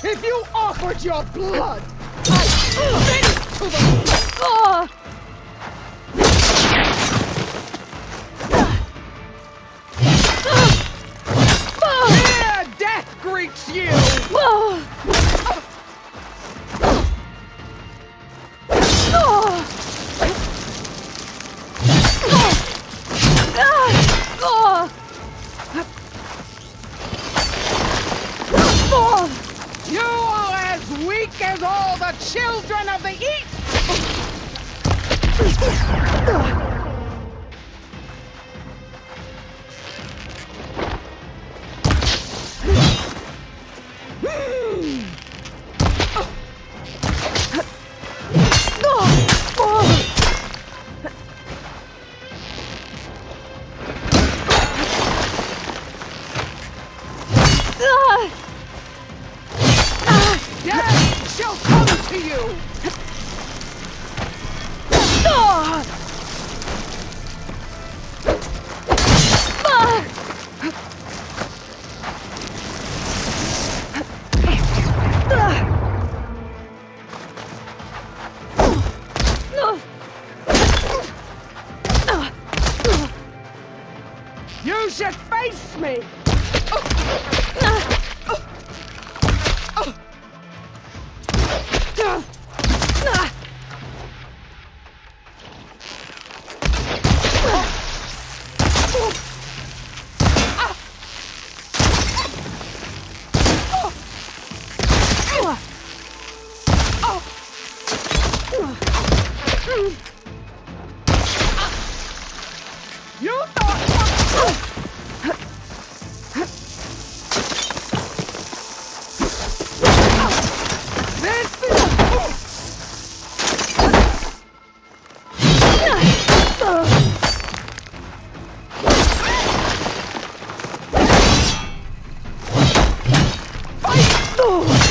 If you offered your blood, I'd spit it to the Here, death greets you! You are as weak as all the children of the East! Death shall come to you! You should face me! You thought... This is...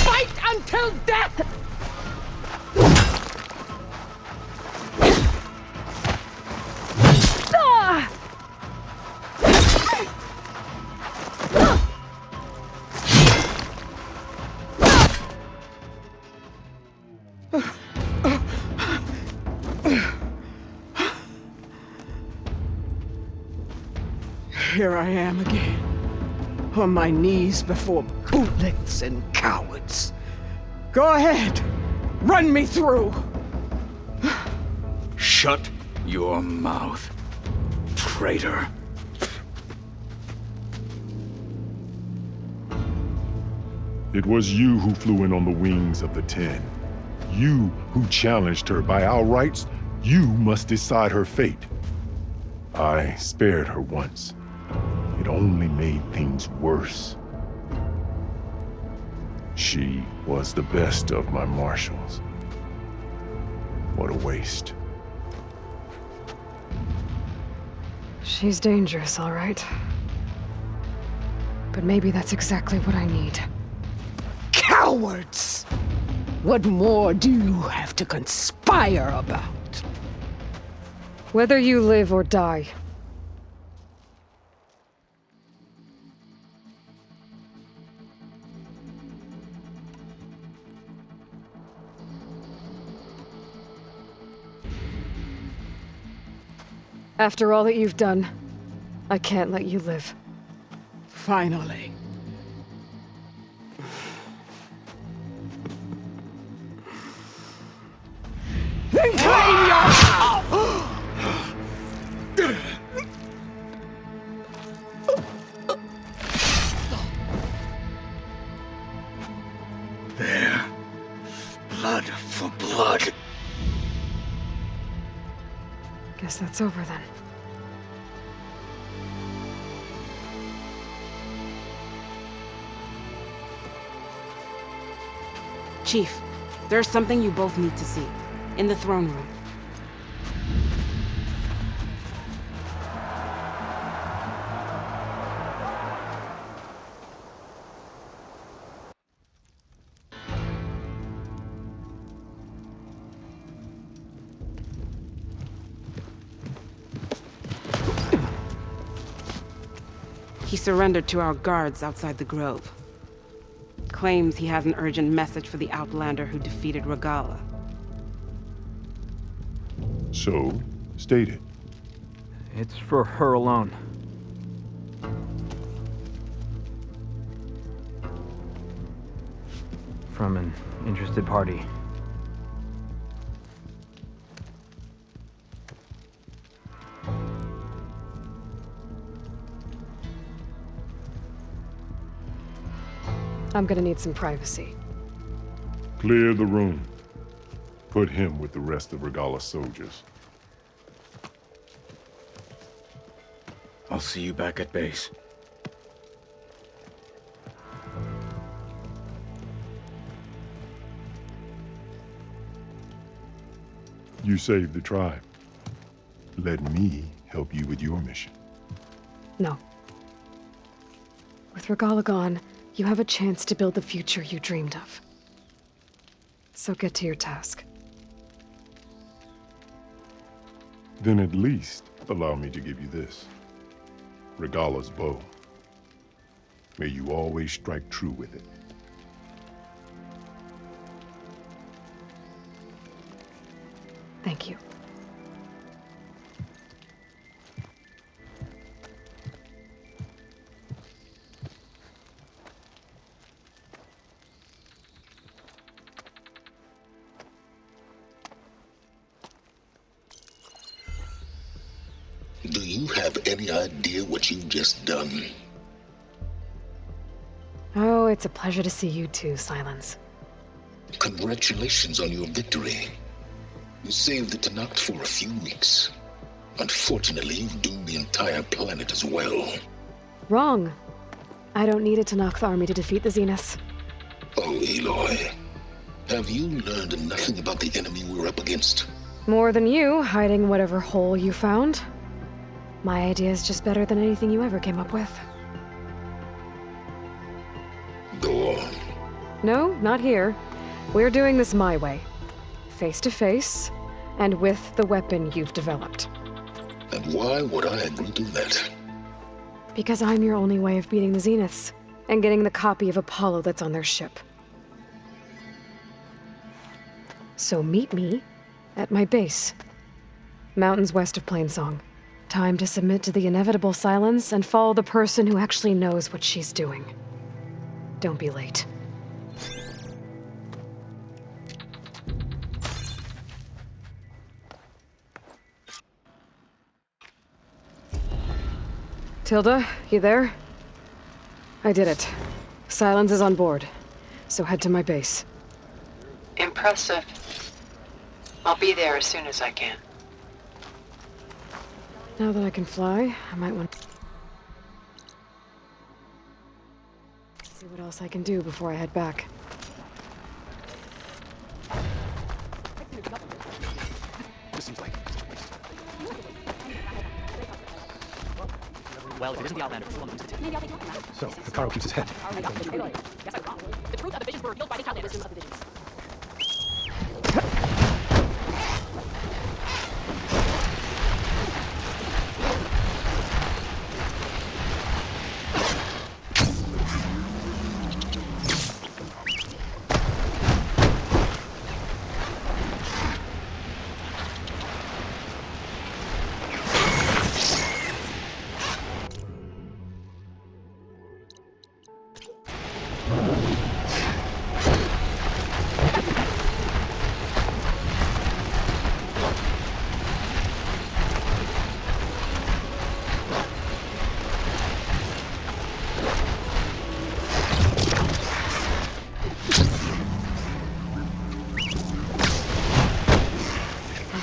Fight until death! Here I am again, on my knees before bootlicks and cowards. Go ahead, run me through. Shut your mouth, traitor. It was you who flew in on the wings of the 10. You who challenged her. By our rights, you must decide her fate. I spared her once. It only made things worse. She was the best of my marshals. What a waste. She's dangerous, all right. But maybe that's exactly what I need. Cowards! What more do you have to conspire about? Whether you live or die, After all that you've done, I can't let you live. Finally. Then claim your... There. Blood for blood. Guess that's over then. Chief, there's something you both need to see. In the throne room. He surrendered to our guards outside the grove. Claims he has an urgent message for the Outlander who defeated Regala. So, state it. It's for her alone. From an interested party. I'm gonna need some privacy. Clear the room. Put him with the rest of Regala's soldiers. I'll see you back at base. You saved the tribe. Let me help you with your mission. No. With Regala gone, you have a chance to build the future you dreamed of. So get to your task. Then at least allow me to give you this. Regala's bow. May you always strike true with it. Thank you. Do you have any idea what you've just done? Oh, it's a pleasure to see you too, Silence. Congratulations on your victory. You saved the Tanakh for a few weeks. Unfortunately, you've doomed the entire planet as well. Wrong. I don't need a Tanakh army to defeat the Zeniths. Oh, Aloy. Have you learned nothing about the enemy we're up against? More than you, hiding whatever hole you found. My idea is just better than anything you ever came up with. Go on. No, not here. We're doing this my way. Face to face, and with the weapon you've developed. And why would I agree to that? Because I'm your only way of beating the Zeniths, and getting the copy of Apollo that's on their ship. So meet me at my base. Mountains west of Plainsong. Time to submit to the inevitable silence and follow the person who actually knows what she's doing. Don't be late. Tilda, you there? I did it. Silence is on board, so head to my base. Impressive. I'll be there as soon as I can. Now that I can fly, I might want to see what else I can do before I head back. This seems like well, if it isn't the Outlander, who will lose the tip? So, Hikaru keeps his head. The truth of the visions were revealed by the Outlander. Wisdom of the visions.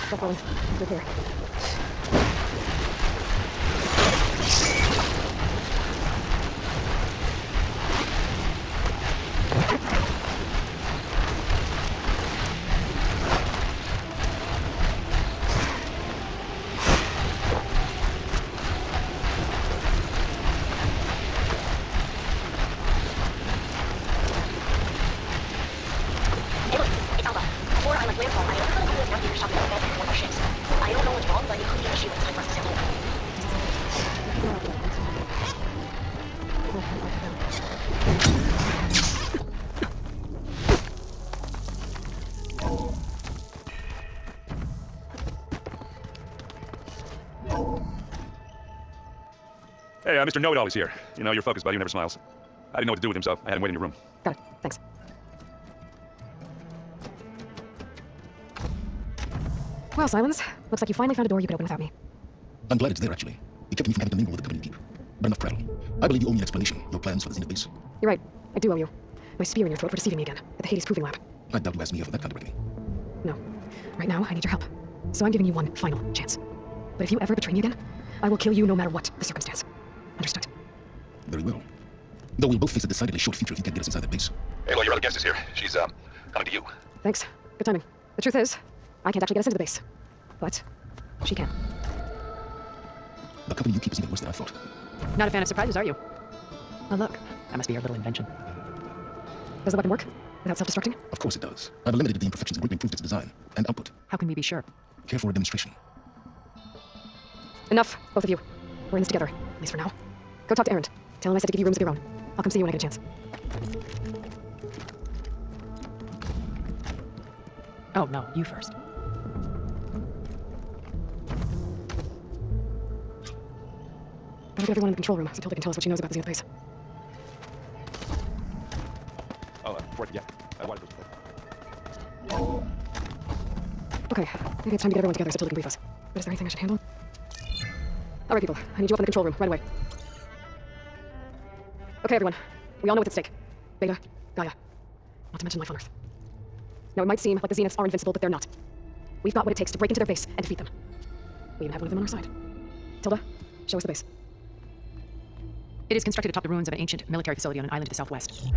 Stop rolling. You're clear. Hey, Mr. Know-It-All is here. You know, your focus buddy who never smiles. I didn't know what to do with him, so I had him wait in your room. Got it. Thanks. Well, Silence, looks like you finally found a door you could open without me. I'm glad it's there, actually. It kept me from having to mingle with the company you keep. But enough prattle. I believe you owe me an explanation. Your plans for the Zenith base. You're right. I do owe you. My spear in your throat for deceiving me again at the Hades Proving Lab. I doubt you asked me here for that kind of reckoning. No. Right now, I need your help. So I'm giving you one final chance. But if you ever betray me again, I will kill you no matter what the circumstance. Understood? Very well. Though we'll both face a decidedly short future if you can't get us inside that base. Hey, Aloy, your other guest is here. She's, coming to you. Thanks. Good timing. The truth is, I can't actually get us into the base. But she can. The company you keep is even worse than I thought. Not a fan of surprises, are you? Oh, look. That must be your little invention. Does the weapon work without self-destructing? Of course it does. I've eliminated the imperfections and greatly improved its design and output. How can we be sure? Care for a demonstration? Enough, both of you. We're in this together, at least for now. Go talk to Erend. Tell him I said to give you rooms of your own. I'll come see you when I get a chance. Oh, no, you first. Better get everyone in the control room so Tilda can tell us what she knows about the Zenith base. Oh, right, yeah. Okay, maybe it's time to get everyone together so Tilda can brief us. But is there anything I should handle? Alright, people. I need you up in the control room right away. Okay, everyone. We all know what's at stake. Beta, Gaia. Not to mention life on Earth. Now, it might seem like the Zeniths are invincible, but they're not. We've got what it takes to break into their base and defeat them. We even have one of them on our side. Tilda, show us the base. It is constructed atop the ruins of an ancient military facility on an island to the southwest.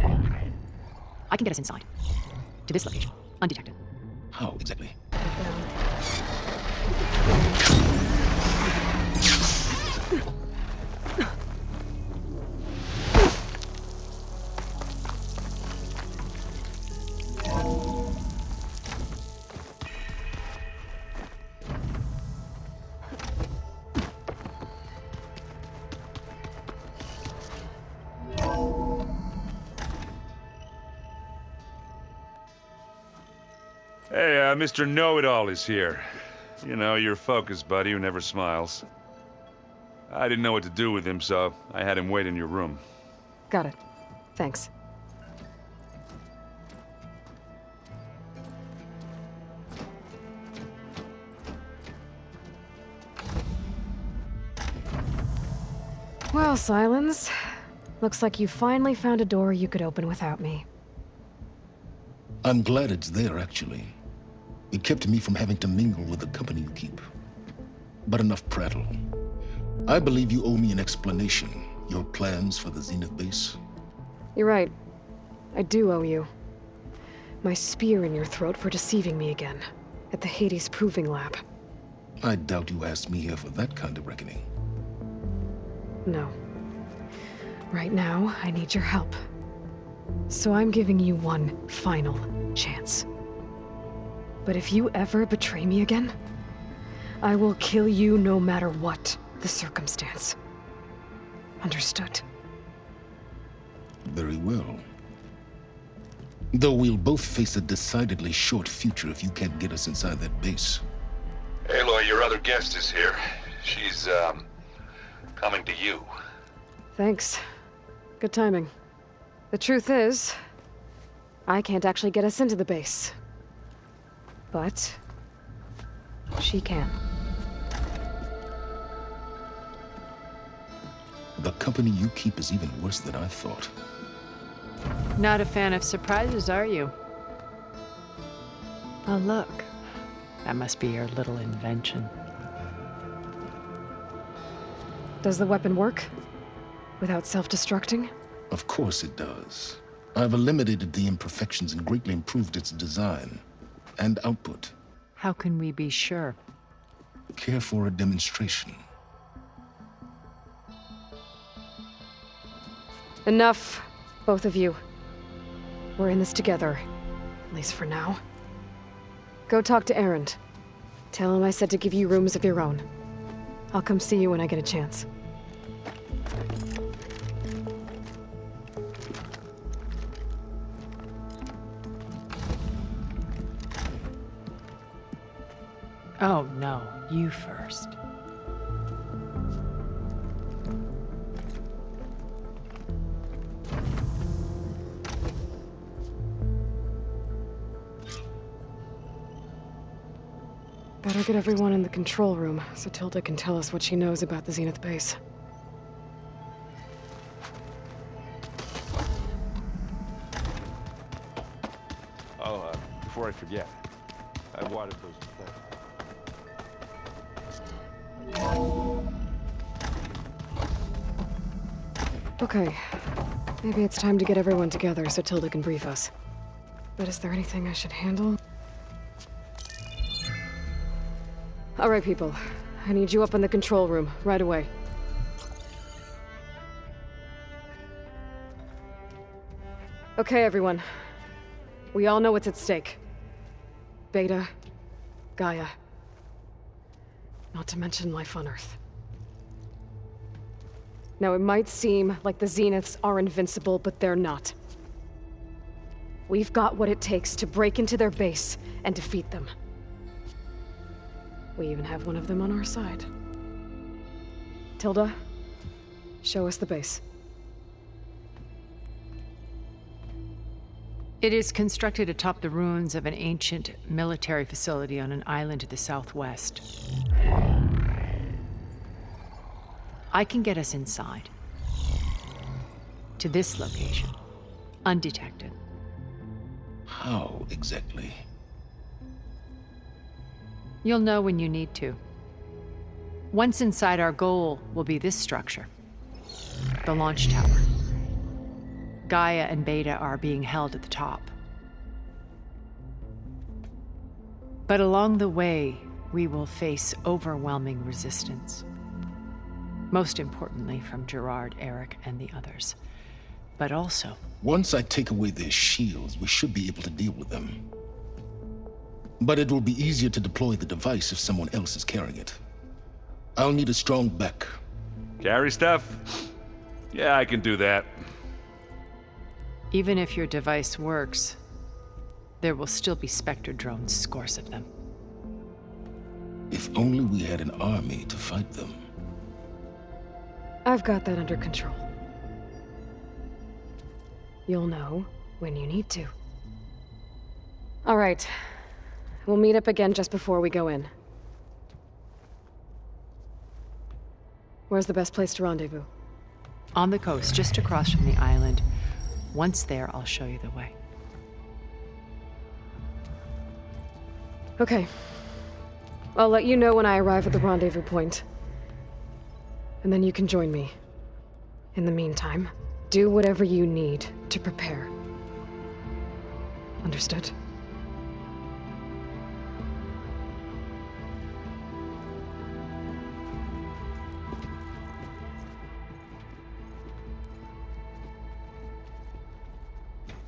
I can get us inside. To this location. Undetected. How exactly? Hey, Mr. Know-It-All is here. You know, your focus buddy who never smiles. I didn't know what to do with him, so I had him wait in your room. Got it. Thanks. Well, Silence. Looks like you finally found a door you could open without me. I'm glad it's there, actually. It kept me from having to mingle with the company you keep. But enough prattle. I believe you owe me an explanation. Your plans for the Zenith base? You're right. I do owe you. My spear in your throat for deceiving me again. At the Hades Proving Lab. I doubt you asked me here for that kind of reckoning. No. Right now, I need your help. So I'm giving you one final chance. But if you ever betray me again, I will kill you no matter what the circumstance. Understood? Very well. Though we'll both face a decidedly short future if you can't get us inside that base. Aloy, your other guest is here. She's, coming to you. Thanks. Good timing. The truth is, I can't actually get us into the base. But she can. The company you keep is even worse than I thought. Not a fan of surprises, are you? Oh, look. That must be your little invention. Does the weapon work? Without self-destructing? Of course it does. I've eliminated the imperfections and greatly improved its design and output. How can we be sure? Care for a demonstration? Enough, both of you. We're in this together, at least for now. Go talk to Erend. Tell him I said to give you rooms of your own. I'll come see you when I get a chance. Oh, no, you first. Better get everyone in the control room so Tilda can tell us what she knows about the Zenith base. Oh, before I forget, I watered those plants. Okay. Maybe it's time to get everyone together so Tilda can brief us. But is there anything I should handle? Alright, people. I need you up in the control room, right away. Okay, everyone. We all know what's at stake. Beta, Gaia. Not to mention life on Earth. Now, it might seem like the Zeniths are invincible, but they're not. We've got what it takes to break into their base and defeat them. We even have one of them on our side. Tilda, show us the base. It is constructed atop the ruins of an ancient military facility on an island to the southwest. I can get us inside. To this location. Undetected. How exactly? You'll know when you need to. Once inside, our goal will be this structure. The launch tower. Gaia and Beta are being held at the top. But along the way, we will face overwhelming resistance. Most importantly from Gerard, Eric, and the others. But also... Once I take away their shields, we should be able to deal with them. But it will be easier to deploy the device if someone else is carrying it. I'll need a strong back. Carry stuff? Yeah, I can do that. Even if your device works, there will still be Spectre drones, scores of them. If only we had an army to fight them. I've got that under control. You'll know when you need to. All right. We'll meet up again just before we go in. Where's the best place to rendezvous? On the coast, just across from the island. Once there, I'll show you the way. Okay. I'll let you know when I arrive at the rendezvous point. And then you can join me. In the meantime, do whatever you need to prepare. Understood?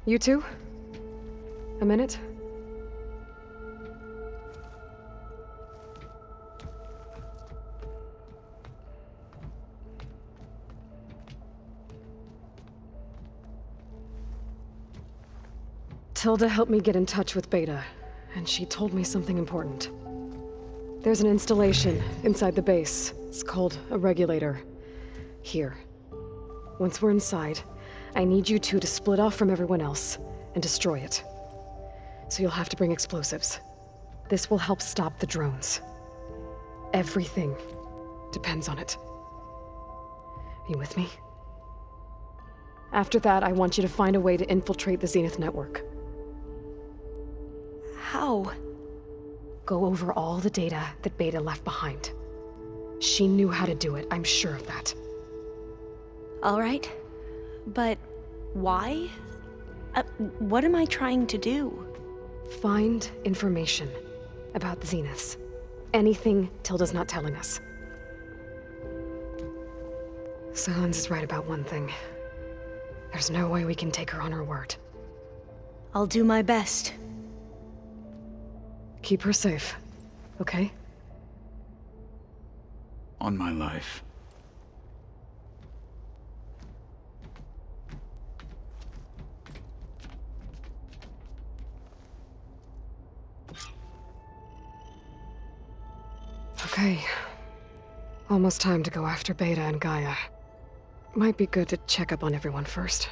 You two? A minute? Tilda helped me get in touch with Beta, and she told me something important. There's an installation inside the base. It's called a regulator. Here. Once we're inside, I need you two to split off from everyone else and destroy it. So you'll have to bring explosives. This will help stop the drones. Everything depends on it. Are you with me? After that, I want you to find a way to infiltrate the Zenith network. How? Go over all the data that Beta left behind. She knew how to do it, I'm sure of that. All right. But why? What am I trying to do? Find information about the Zeniths. Anything Tilda's not telling us. Sans is right about one thing. There's no way we can take her on her word. I'll do my best. Keep her safe, okay? On my life. Okay. Almost time to go after Beta and Gaia. Might be good to check up on everyone first.